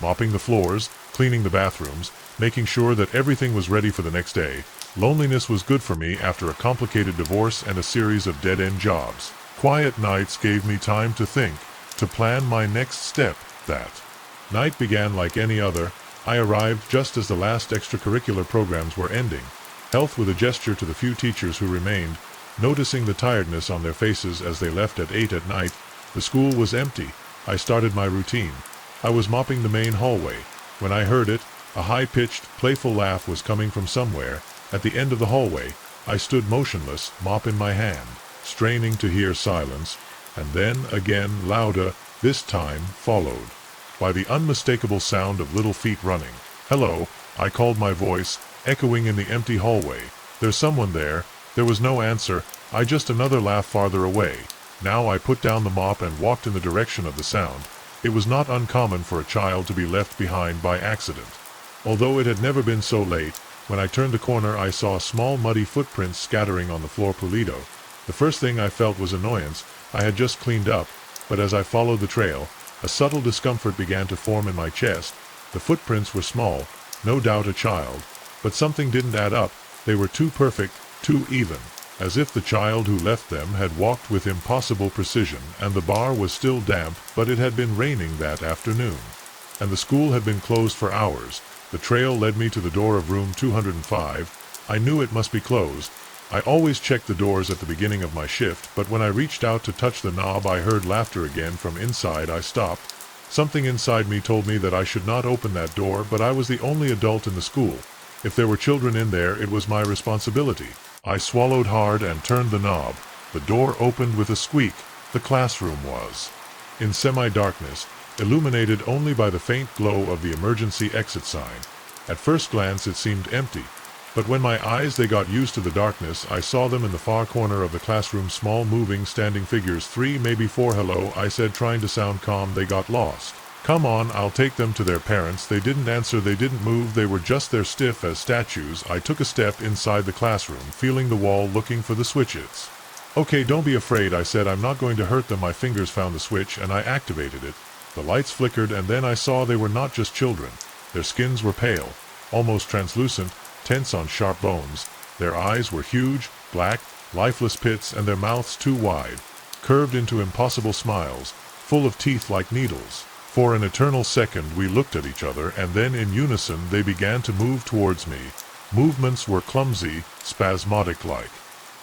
Mopping the floors, cleaning the bathrooms, making sure that everything was ready for the next day. Loneliness was good for me after a complicated divorce and a series of dead-end jobs. Quiet nights gave me time to think, to plan my next step. That night began like any other. I arrived just as the last extracurricular programs were ending. Health, with a gesture to the few teachers who remained, noticing the tiredness on their faces as they left at 8 at night. The school was empty. I started my routine. I was mopping the main hallway. When I heard it, a high-pitched, playful laugh was coming from somewhere. At the end of the hallway, I stood motionless, mop in my hand, straining to hear silence, and then, again, louder, this time, followed by the unmistakable sound of little feet running. "Hello," I called, my voice echoing in the empty hallway. "There's someone there." There was no answer. Just another laugh farther away. Now I put down the mop and walked in the direction of the sound. It was not uncommon for a child to be left behind by accident. Although it had never been so late, when I turned the corner I saw small muddy footprints scattering on the floor Pulido. The first thing I felt was annoyance. I had just cleaned up, but as I followed the trail, a subtle discomfort began to form in my chest. The footprints were small, no doubt a child, but something didn't add up. They were too perfect, too even, as if the child who left them had walked with impossible precision, and the bar was still damp, but it had been raining that afternoon, and the school had been closed for hours. The trail led me to the door of room 205. I knew it must be closed. I always checked the doors at the beginning of my shift, but when I reached out to touch the knob I heard laughter again from inside. I stopped. Something inside me told me that I should not open that door, but I was the only adult in the school. If there were children in there, it was my responsibility. I swallowed hard and turned the knob. The door opened with a squeak. The classroom was in semi-darkness, illuminated only by the faint glow of the emergency exit sign. At first glance it seemed empty, but when my eyes they got used to the darkness, I saw them in the far corner of the classroom, small moving standing figures, 3 maybe 4. "Hello," I said, trying to sound calm. "They got lost. Come on, I'll take them to their parents." They didn't answer, they didn't move, they were just there, stiff as statues. I took a step inside the classroom, feeling the wall, looking for the switches. "Okay, don't be afraid," I said, "I'm not going to hurt them." My fingers found the switch and I activated it. The lights flickered, and then I saw they were not just children. Their skins were pale, almost translucent, tense on sharp bones. Their eyes were huge, black, lifeless pits, and their mouths too wide, curved into impossible smiles, full of teeth like needles. For an eternal second we looked at each other, and then in unison they began to move towards me. Movements were clumsy, spasmodic-like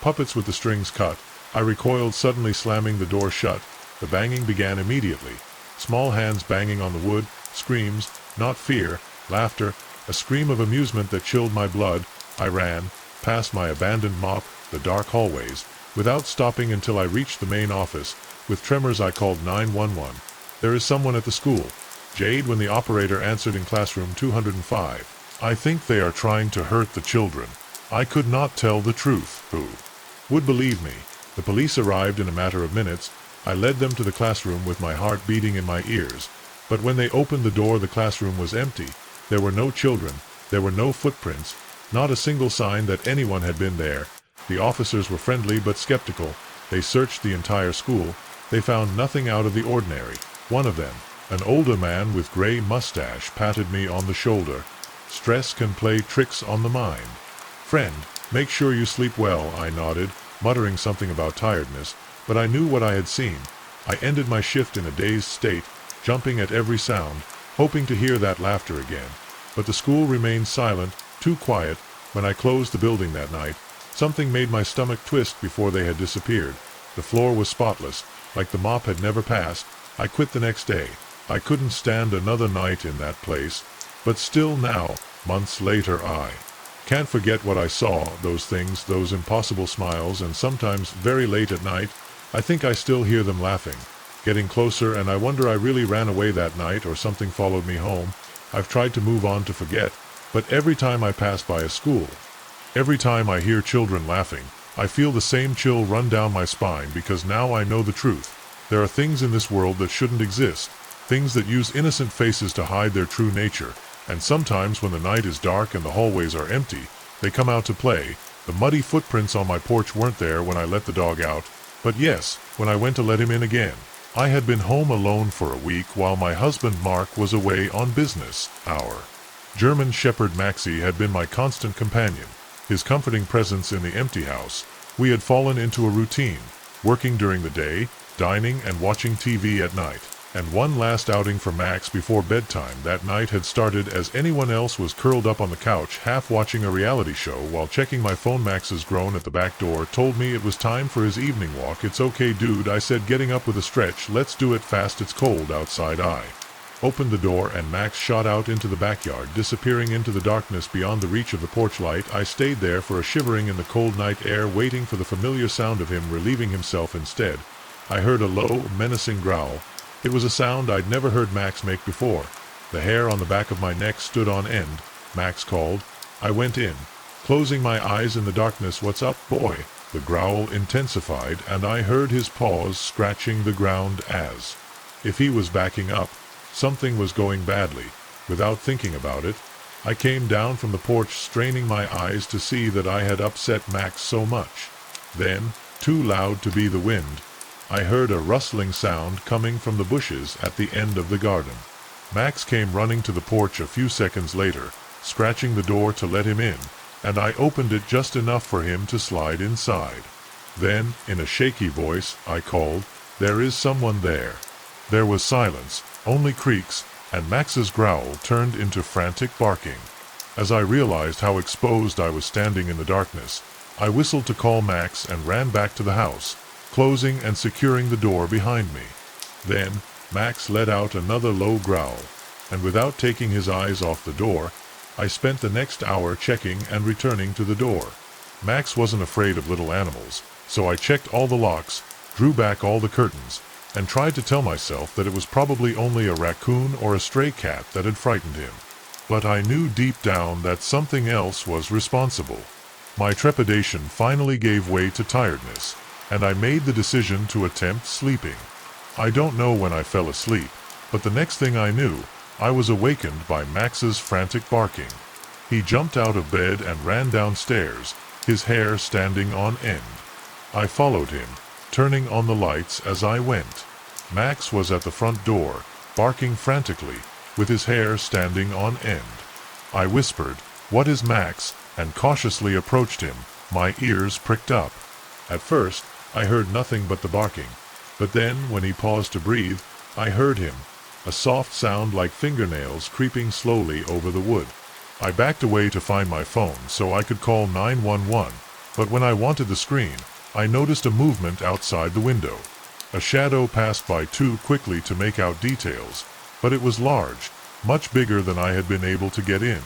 puppets with the strings cut. I recoiled, suddenly slamming the door shut. The banging began immediately. Small hands banging on the wood, screams, not fear, laughter, a scream of amusement that chilled my blood. I ran, past my abandoned mop, the dark hallways, without stopping until I reached the main office. With tremors I called 911. "There is someone at the school." "Jade," when the operator answered in classroom 205. "I think they are trying to hurt the children." I could not tell the truth. Who would believe me? The police arrived in a matter of minutes. I led them to the classroom with my heart beating in my ears. But when they opened the door, the classroom was empty. There were no children. There were no footprints. Not a single sign that anyone had been there. The officers were friendly but skeptical. They searched the entire school. They found nothing out of the ordinary. One of them, an older man with gray mustache, patted me on the shoulder. "Stress can play tricks on the mind. Friend, make sure you sleep well." I nodded, muttering something about tiredness, but I knew what I had seen. I ended my shift in a dazed state, jumping at every sound, hoping to hear that laughter again. But the school remained silent, too quiet. When I closed the building that night, something made my stomach twist before they had disappeared. The floor was spotless, like the mop had never passed. I quit the next day. I couldn't stand another night in that place. But still now, months later, I can't forget what I saw, those things, those impossible smiles, and sometimes, very late at night, I think I still hear them laughing, getting closer, and I wonder I really ran away that night or something followed me home. I've tried to move on, to forget, but every time I pass by a school, every time I hear children laughing, I feel the same chill run down my spine, because now I know the truth. There are things in this world that shouldn't exist, things that use innocent faces to hide their true nature, and sometimes when the night is dark and the hallways are empty, they come out to play. The muddy footprints on my porch weren't there when I let the dog out, but yes, when I went to let him in again. I had been home alone for a week while my husband Mark was away on business. Our German Shepherd Maxie had been my constant companion, his comforting presence in the empty house. We had fallen into a routine, working during the day, dining and watching TV at night. And one last outing for Max before bedtime that night had started as anyone else was curled up on the couch half watching a reality show while checking my phone. Max's groan at the back door told me it was time for his evening walk. "It's okay, dude," I said, getting up with a stretch. "Let's do it fast, it's cold outside." I opened the door and Max shot out into the backyard, disappearing into the darkness beyond the reach of the porch light. I stayed there for a shivering in the cold night air, waiting for the familiar sound of him relieving himself. Instead, I heard a low, menacing growl. It was a sound I'd never heard Max make before. The hair on the back of my neck stood on end. "Max," called. I went in, closing my eyes in the darkness. "What's up, boy?" The growl intensified, and I heard his paws scratching the ground as if he was backing up. Something was going badly. Without thinking about it, I came down from the porch, straining my eyes to see that I had upset Max so much. Then, too loud to be the wind, I heard a rustling sound coming from the bushes at the end of the garden. Max came running to the porch a few seconds later, scratching the door to let him in, and I opened it just enough for him to slide inside. Then, in a shaky voice, I called, "There is someone there." There was silence, only creaks, and Max's growl turned into frantic barking. As I realized how exposed I was standing in the darkness, I whistled to call Max and ran back to the house, closing and securing the door behind me. Then, Max let out another low growl, and without taking his eyes off the door, I spent the next hour checking and returning to the door. Max wasn't afraid of little animals, so I checked all the locks, drew back all the curtains, and tried to tell myself that it was probably only a raccoon or a stray cat that had frightened him. But I knew deep down that something else was responsible. My trepidation finally gave way to tiredness, and I made the decision to attempt sleeping. I don't know when I fell asleep, but the next thing I knew, I was awakened by Max's frantic barking. He jumped out of bed and ran downstairs, his hair standing on end. I followed him, turning on the lights as I went. Max was at the front door, barking frantically, with his hair standing on end. I whispered, "What is Max?" and cautiously approached him, my ears pricked up. At first, I heard nothing but the barking, but then, when he paused to breathe, I heard him, a soft sound like fingernails creeping slowly over the wood. I backed away to find my phone so I could call 911, but when I wanted the screen, I noticed a movement outside the window. A shadow passed by too quickly to make out details, but it was large, much bigger than I had been able to get in.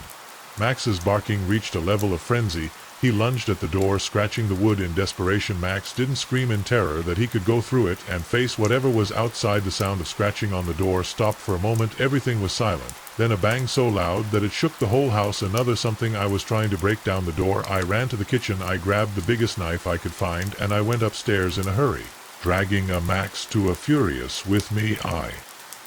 Max's barking reached a level of frenzy. He lunged at the door, scratching the wood in desperation. Max didn't scream in terror that he could go through it and face whatever was outside. The sound of scratching on the door stopped for a moment. Everything was silent. Then a bang so loud that it shook the whole house. Another something. I was trying to break down the door. I ran to the kitchen. I grabbed the biggest knife I could find, and I went upstairs in a hurry, dragging Max to a furious with me. I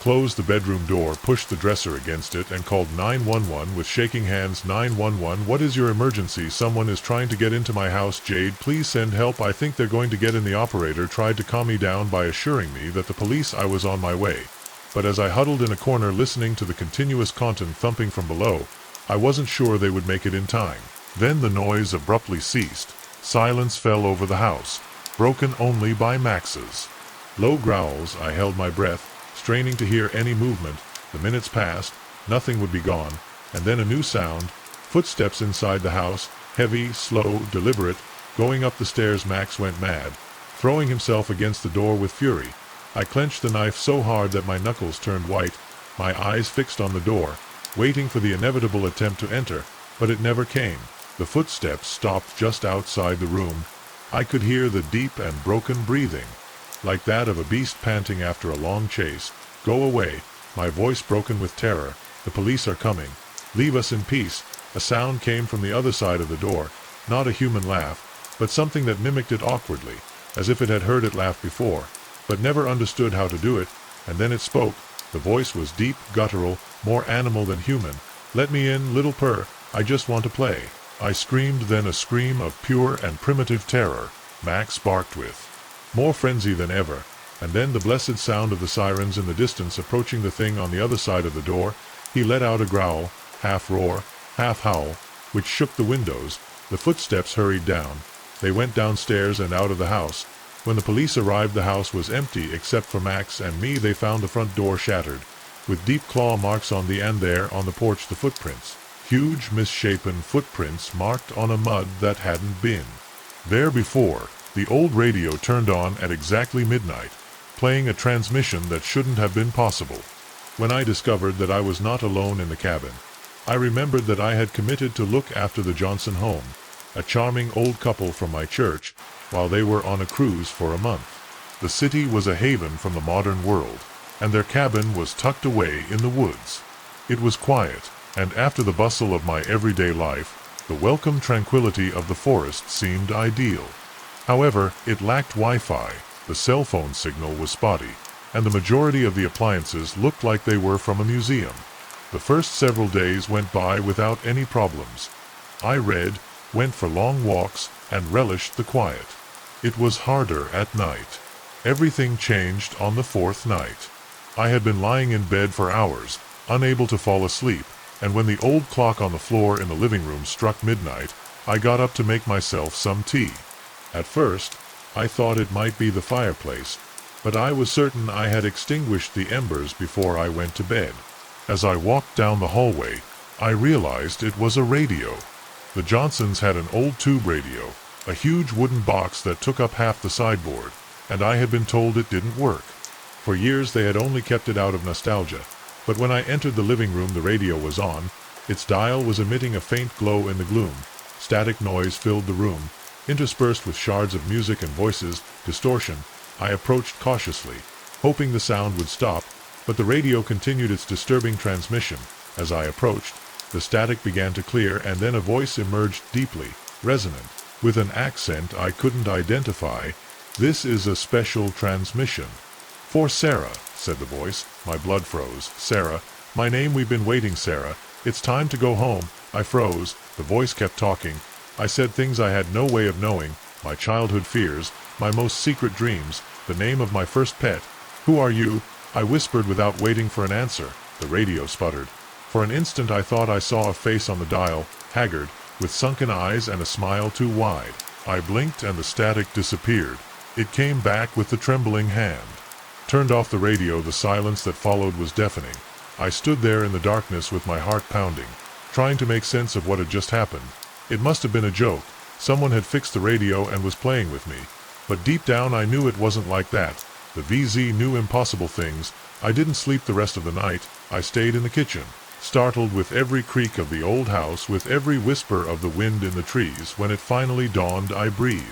closed the bedroom door, pushed the dresser against it, and called 911 with shaking hands. 911, "What is your emergency?" "Someone is trying to get into my house, Jade. Please send help. I think they're going to get in." The operator tried to calm me down by assuring me that the police. I was on my way. But as I huddled in a corner listening to the continuous constant thumping from below, I wasn't sure they would make it in time. Then the noise abruptly ceased. Silence fell over the house, broken only by Max's low growls. I held my breath, straining to hear any movement. The minutes passed, nothing would be gone, and then a new sound, footsteps inside the house, heavy, slow, deliberate, going up the stairs. Max went mad, throwing himself against the door with fury. I clenched the knife so hard that my knuckles turned white, my eyes fixed on the door, waiting for the inevitable attempt to enter, but it never came. The footsteps stopped just outside the room. I could hear the deep and broken breathing, like that of a beast panting after a long chase. "Go away," my voice broken with terror. "The police are coming. Leave us in peace." A sound came from the other side of the door, not a human laugh, but something that mimicked it awkwardly, as if it had heard it laugh before, but never understood how to do it, and then it spoke. The voice was deep, guttural, more animal than human. "Let me in, little purr. I just want to play." I screamed, then a scream of pure and primitive terror. Max barked with more frenzy than ever, and then the blessed sound of the sirens in the distance approaching. The thing on the other side of the door. He let out a growl, half roar, half howl, which shook the windows. The footsteps hurried down. They went downstairs and out of the house, When the police arrived, the house was empty except for Max and me. They found the front door shattered, with deep claw marks on the and there on the porch the footprints. Huge misshapen footprints marked on a mud that hadn't been there before. The old radio turned on at exactly midnight, playing a transmission that shouldn't have been possible. When I discovered that I was not alone in the cabin, I remembered that I had committed to look after the Johnson home, a charming old couple from my church, while they were on a cruise for a month. The city was a haven from the modern world, and their cabin was tucked away in the woods. It was quiet, and after the bustle of my everyday life, the welcome tranquility of the forest seemed ideal. However, it lacked Wi-Fi, the cell phone signal was spotty, and the majority of the appliances looked like they were from a museum. The first several days went by without any problems. I read, went for long walks, and relished the quiet. It was harder at night. Everything changed on the fourth night. I had been lying in bed for hours, unable to fall asleep, and when the old clock on the floor in the living room struck midnight, I got up to make myself some tea. At first, I thought it might be the fireplace, but I was certain I had extinguished the embers before I went to bed. As I walked down the hallway, I realized it was a radio. The Johnsons had an old tube radio, a huge wooden box that took up half the sideboard, and I had been told it didn't work. For years they had only kept it out of nostalgia, but when I entered the living room the radio was on. Its dial was emitting a faint glow in the gloom. Static noise filled the room, interspersed with shards of music and voices, distortion. I approached cautiously, hoping the sound would stop, but the radio continued its disturbing transmission. As I approached, the static began to clear, and then a voice emerged, deeply resonant, with an accent I couldn't identify. "This is a special transmission for Sarah," said the voice. My blood froze. "Sarah, my name, we've been waiting, Sarah. It's time to go home." I froze. The voice kept talking. I said things I had no way of knowing, my childhood fears, my most secret dreams, the name of my first pet. "Who are you?" I whispered without waiting for an answer. The radio sputtered. For an instant I thought I saw a face on the dial, haggard, with sunken eyes and a smile too wide. I blinked and the static disappeared. It came back with the trembling hand. Turned off the radio. The silence that followed was deafening. I stood there in the darkness with my heart pounding, trying to make sense of what had just happened. It must have been a joke. Someone had fixed the radio and was playing with me. But deep down I knew it wasn't like that. The VZ knew impossible things. I didn't sleep the rest of the night. I stayed in the kitchen, startled with every creak of the old house, with every whisper of the wind in the trees. When it finally dawned, I breathed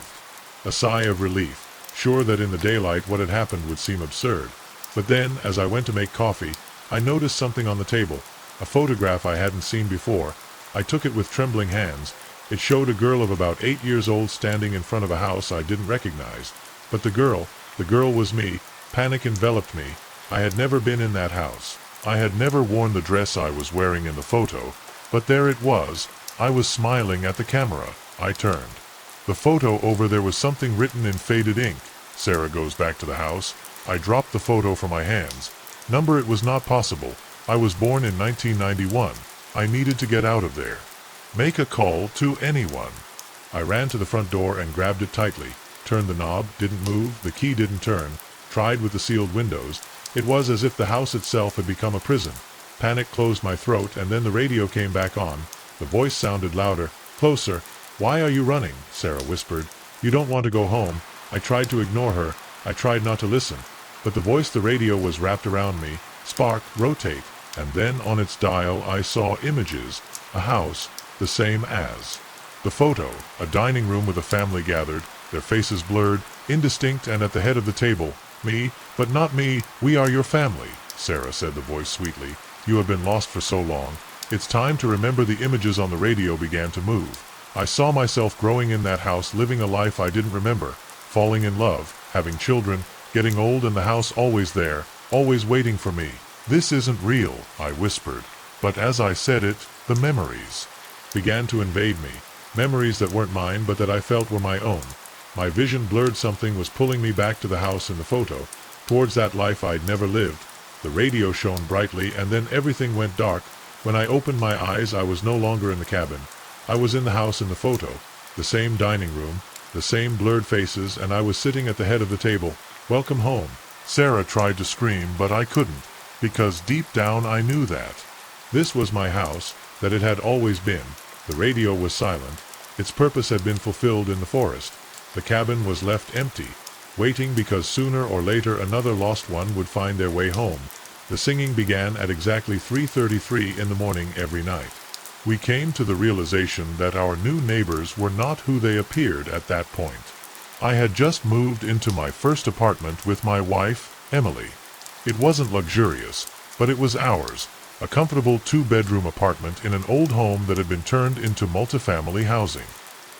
a sigh of relief, sure that in the daylight what had happened would seem absurd. But then, as I went to make coffee, I noticed something on the table, a photograph I hadn't seen before. I took it with trembling hands. It showed a girl of about 8 years old standing in front of a house I didn't recognize. But the girl was me. Panic enveloped me. I had never been in that house. I had never worn the dress I was wearing in the photo, but there it was. I was smiling at the camera. I turned the photo over. There was something written in faded ink. "Sarah goes back to the house." I dropped the photo from my hands. Number, it was not possible. I was born in 1991. I needed to get out of there. Make a call to anyone. I ran to the front door and grabbed it tightly. Turned the knob, didn't move, the key didn't turn. Tried with the sealed windows. It was as if the house itself had become a prison. Panic closed my throat, and then the radio came back on. The voice sounded louder, closer. "Why are you running?" Sarah whispered. "You don't want to go home." I tried to ignore her. I tried not to listen. But the voice, the radio, was wrapped around me. Spark, rotate. And then on its dial I saw images. A house, the same as the photo. A dining room with a family gathered, their faces blurred, indistinct, and at the head of the table, me, but not me. "We are your family," Sarah said, the voice sweetly. "You have been lost for so long. It's time to remember." The images on the radio began to move. I saw myself growing in that house, living a life I didn't remember, falling in love, having children, getting old, and the house always there, always waiting for me. "This isn't real," I whispered. But as I said it, the memories began to invade me. Memories that weren't mine, but that I felt were my own. My vision blurred. Something was pulling me back to the house in the photo, towards that life I'd never lived. The radio shone brightly, and then everything went dark. When I opened my eyes, I was no longer in the cabin. I was in the house in the photo, the same dining room, The same blurred faces, and I was sitting at the head of the table. "Welcome home." Sarah tried to scream, but I couldn't, because deep down I knew that this was my house, that it had always been. The radio was silent. Its purpose had been fulfilled in the forest. The cabin was left empty, waiting because sooner or later another lost one would find their way home. The singing began at exactly 3:33 in the morning every night. We came to the realization that our new neighbors were not who they appeared at that point. I had just moved into my first apartment with my wife, Emily. It wasn't luxurious, but it was ours, a comfortable 2-bedroom apartment in an old home that had been turned into multifamily housing.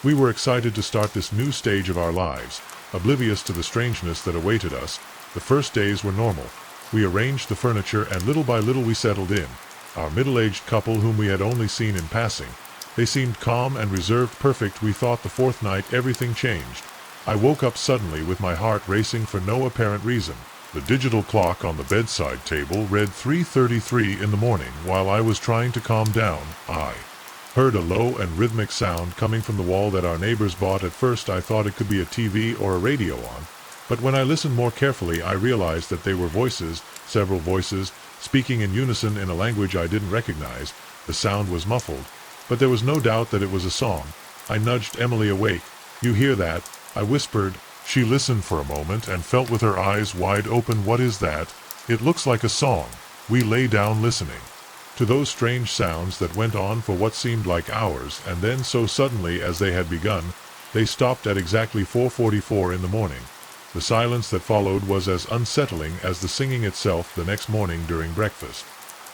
We were excited to start this new stage of our lives, oblivious to the strangeness that awaited us. The first days were normal. We arranged the furniture, and little by little we settled in. Our middle-aged couple, whom we had only seen in passing, they seemed calm and reserved, perfect. We thought the fourth night everything changed. I woke up suddenly with my heart racing for no apparent reason. The digital clock on the bedside table read 3:33 in the morning. While I was trying to calm down, I heard a low and rhythmic sound coming from the wall that our neighbors bought. At first I thought it could be a TV or a radio on, but when I listened more carefully I realized that they were voices, several voices, speaking in unison in a language I didn't recognize. The sound was muffled, but there was no doubt that it was a song. I nudged Emily awake. "You hear that?" I whispered. She listened for a moment and felt with her eyes wide open. "What is that?" "It looks like a song." We lay down listening to those strange sounds that went on for what seemed like hours, and then so suddenly as they had begun, they stopped at exactly 4:44 in the morning. The silence that followed was as unsettling as the singing itself. The next morning during breakfast,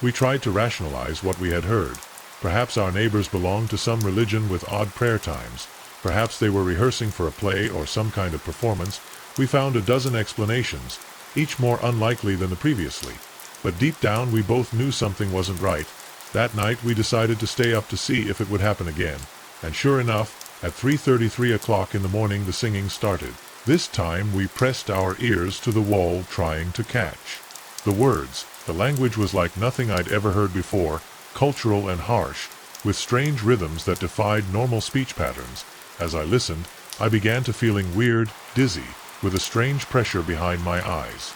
we tried to rationalize what we had heard. Perhaps our neighbors belonged to some religion with odd prayer times. Perhaps they were rehearsing for a play or some kind of performance. We found a dozen explanations, each more unlikely than the previously. But deep down we both knew something wasn't right. That night we decided to stay up to see if it would happen again. And sure enough, at 3:33 o'clock in the morning the singing started. This time we pressed our ears to the wall, trying to catch the words. The language was like nothing I'd ever heard before, cultural and harsh, with strange rhythms that defied normal speech patterns. As I listened, I began to feeling weird, dizzy, with a strange pressure behind my eyes.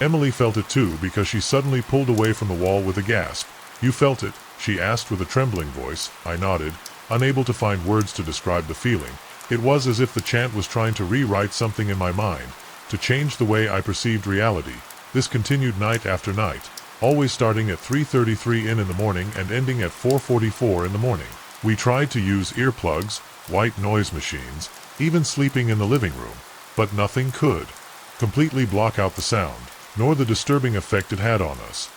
Emily felt it too, because she suddenly pulled away from the wall with a gasp. "You felt it?" she asked with a trembling voice. I nodded, unable to find words to describe the feeling. It was as if the chant was trying to rewrite something in my mind, to change the way I perceived reality. This continued night after night, always starting at 3:33 in the morning and ending at 4:44 in the morning. We tried to use earplugs, white noise machines, even sleeping in the living room, but nothing could completely block out the sound, nor the disturbing effect it had on us.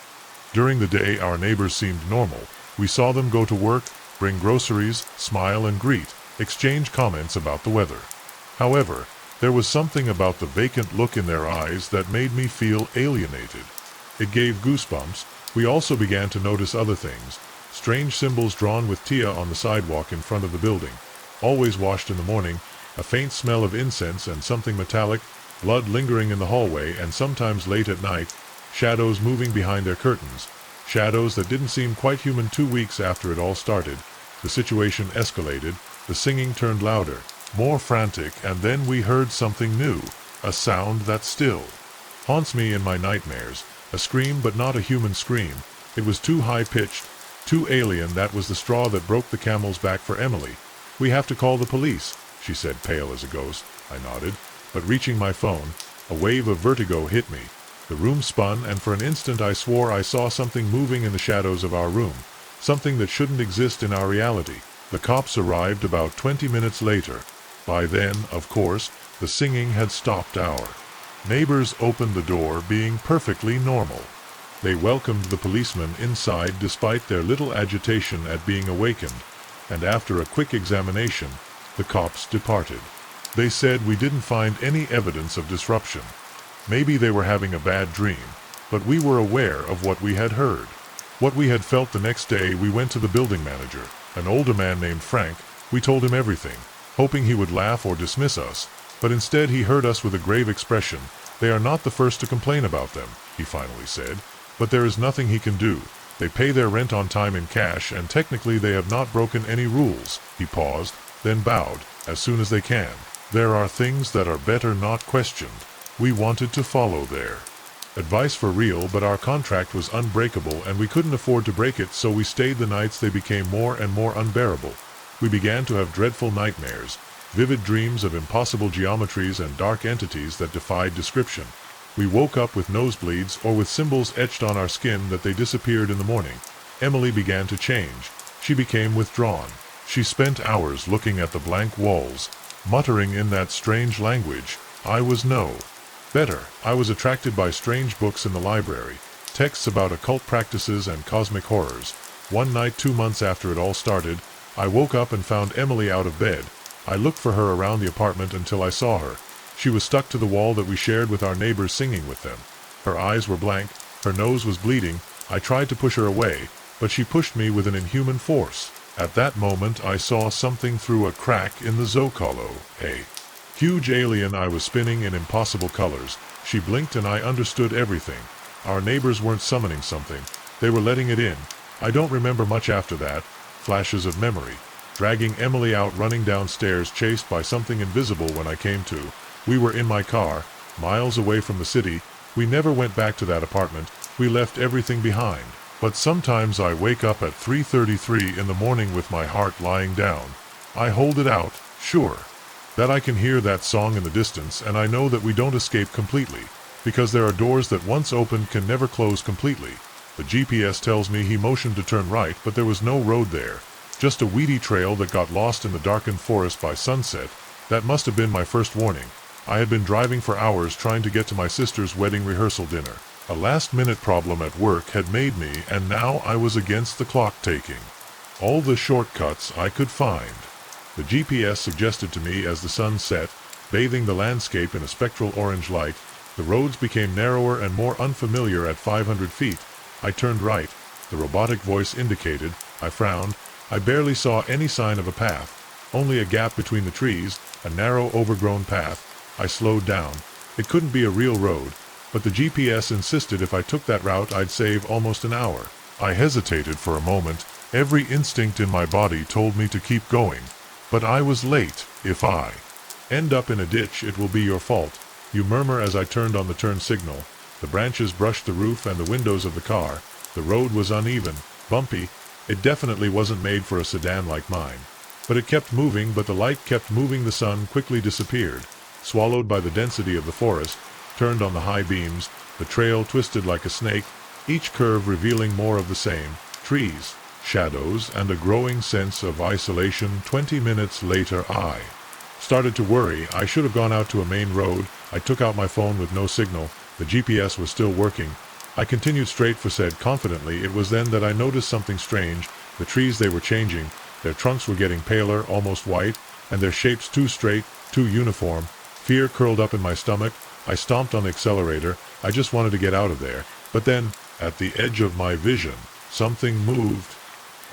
During the day our neighbors seemed normal. We saw them go to work, bring groceries, smile and greet, exchange comments about the weather. However, there was something about the vacant look in their eyes that made me feel alienated. It gave goosebumps. We also began to notice other things. Strange symbols drawn with Tia on the sidewalk in front of the building, always washed in the morning, a faint smell of incense and something metallic, blood lingering in the hallway, and sometimes late at night, shadows moving behind their curtains, shadows that didn't seem quite human. 2 weeks after it all started, the situation escalated. The singing turned louder, more frantic, and then we heard something new, a sound that still haunts me in my nightmares, a scream, but not a human scream. It was too high-pitched, too alien. That was the straw that broke the camel's back for Emily. "We have to call the police," she said, pale as a ghost. I nodded, but reaching my phone, a wave of vertigo hit me. The room spun, and for an instant I swore I saw something moving in the shadows of our room, something that shouldn't exist in our reality. The cops arrived about 20 minutes later. By then, of course, the singing had stopped. Our neighbors opened the door, being perfectly normal. They welcomed the policemen inside despite their little agitation at being awakened, and after a quick examination, the cops departed. They said we didn't find any evidence of disruption. Maybe they were having a bad dream, but we were aware of what we had heard, what we had felt. The next day we went to the building manager, an older man named Frank. We told him everything, hoping he would laugh or dismiss us, but instead he heard us with a grave expression. "They are not the first to complain about them," he finally said, "but there is nothing he can do. They pay their rent on time in cash, and technically they have not broken any rules." He paused, then bowed. "As soon as they can." There are things that are better not questioned. We wanted to follow their advice for real, but our contract was unbreakable and we couldn't afford to break it, so we stayed the nights. They became more and more unbearable. We began to have dreadful nightmares, vivid dreams of impossible geometries and dark entities that defied description. We woke up with nosebleeds or with symbols etched on our skin that they disappeared in the morning. Emily began to change. She became withdrawn. She spent hours looking at the blank walls, muttering in that strange language. I was no better. I was attracted by strange books in the library, texts about occult practices and cosmic horrors. One night 2 months after it all started, I woke up and found Emily out of bed. I looked for her around the apartment until I saw her. She was stuck to the wall that we shared with our neighbors, singing with them. Her eyes were blank, her nose was bleeding. I tried to push her away, but she pushed me with an inhuman force. At that moment I saw something through a crack in the Zocalo, a huge alien. I was spinning in impossible colors. She blinked and I understood everything. Our neighbors weren't summoning something, they were letting it in. I don't remember much after that. Flashes of memory. Dragging Emily out, running downstairs, chased by something invisible. When I came to, we were in my car, miles away from the city. We never went back to that apartment. We left everything behind. But sometimes I wake up at 3:33 in the morning with my heart lying down. I hold it out, sure that I can hear that song in the distance, and I know that we don't escape completely, because there are doors that once opened can never close completely. The GPS tells me he motioned to turn right, but there was no road there, just a weedy trail that got lost in the darkened forest by sunset. That must have been my first warning. I had been driving for hours trying to get to my sister's wedding rehearsal dinner. A last-minute problem at work had made me, and now I was against the clock, taking all the shortcuts I could find. The GPS suggested to me as the sun set, bathing the landscape in a spectral orange light. The roads became narrower and more unfamiliar at 500 feet. I turned right. The robotic voice indicated. I frowned. I barely saw any sign of a path, only a gap between the trees, a narrow overgrown path. I slowed down. It couldn't be a real road, but the GPS insisted if I took that route I'd save almost an hour. I hesitated for a moment. Every instinct in my body told me to keep going. But I was late. If I end up in a ditch, it will be your fault, you murmur as I turned on the turn signal. The branches brushed the roof and the windows of the car. The road was uneven, bumpy. It definitely wasn't made for a sedan like mine. But it kept moving, but the light kept moving. The sun quickly disappeared, swallowed by the density of the forest, turned on the high beams. The trail twisted like a snake, each curve revealing more of the same. Trees, shadows, and a growing sense of isolation. 20 minutes later I started to worry. I should have gone out to a main road. I took out my phone with no signal. The GPS was still working. I continued straight for said confidently. It was then that I noticed something strange. The trees, they were changing. Their trunks were getting paler, almost white, and their shapes too straight, too uniform. Fear curled up in my stomach. I stomped on the accelerator. I just wanted to get out of there. But then, at the edge of my vision, something moved.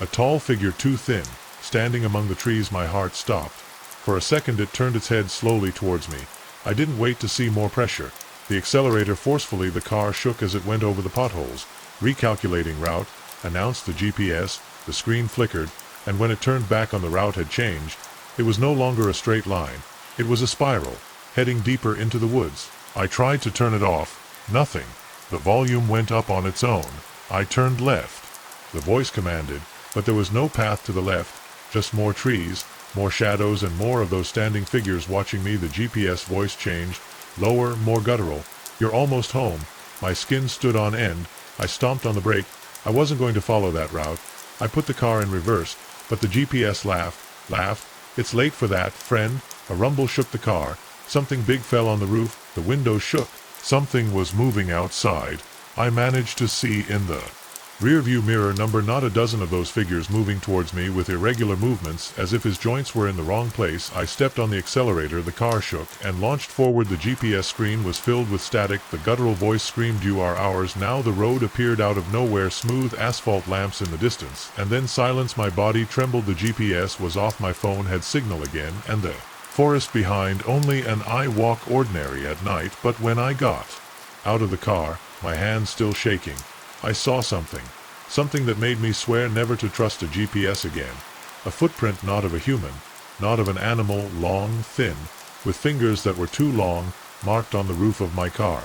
A tall figure, too thin, standing among the trees. My heart stopped. For a second it turned its head slowly towards me. I didn't wait to see more pressure. The accelerator forcefully. The car shook as it went over the potholes. Recalculating route, announced the GPS. The screen flickered, and when it turned back on, the route had changed. It was no longer a straight line. It was a spiral, heading deeper into the woods. I tried to turn it off. Nothing. The volume went up on its own. I turned left. The voice commanded, but there was no path to the left, just more trees, more shadows, and more of those standing figures watching me. The GPS voice changed, lower, more guttural. You're almost home. My skin stood on end. I stomped on the brake. I wasn't going to follow that route. I put the car in reverse, but the GPS laughed. It's late for that, friend. A rumble shook the car. Something big fell on the roof. The windows shook. Something was moving outside. I managed to see in the rearview mirror not a dozen of those figures moving towards me with irregular movements, as if his joints were in the wrong place. I stepped on the accelerator. The car shook and launched forward. The GPS screen was filled with static. The guttural voice screamed, "You are ours now." The road appeared out of nowhere, smooth asphalt, lamps in the distance, and then silence. My body trembled. The GPS was off. My phone had signal again, and the forest behind only. And I walk ordinary at night, but when I got out of the car, my hands still shaking, I saw something that made me swear never to trust a GPS again. A footprint, not of a human, not of an animal, long, thin, with fingers that were too long, marked on the roof of my car.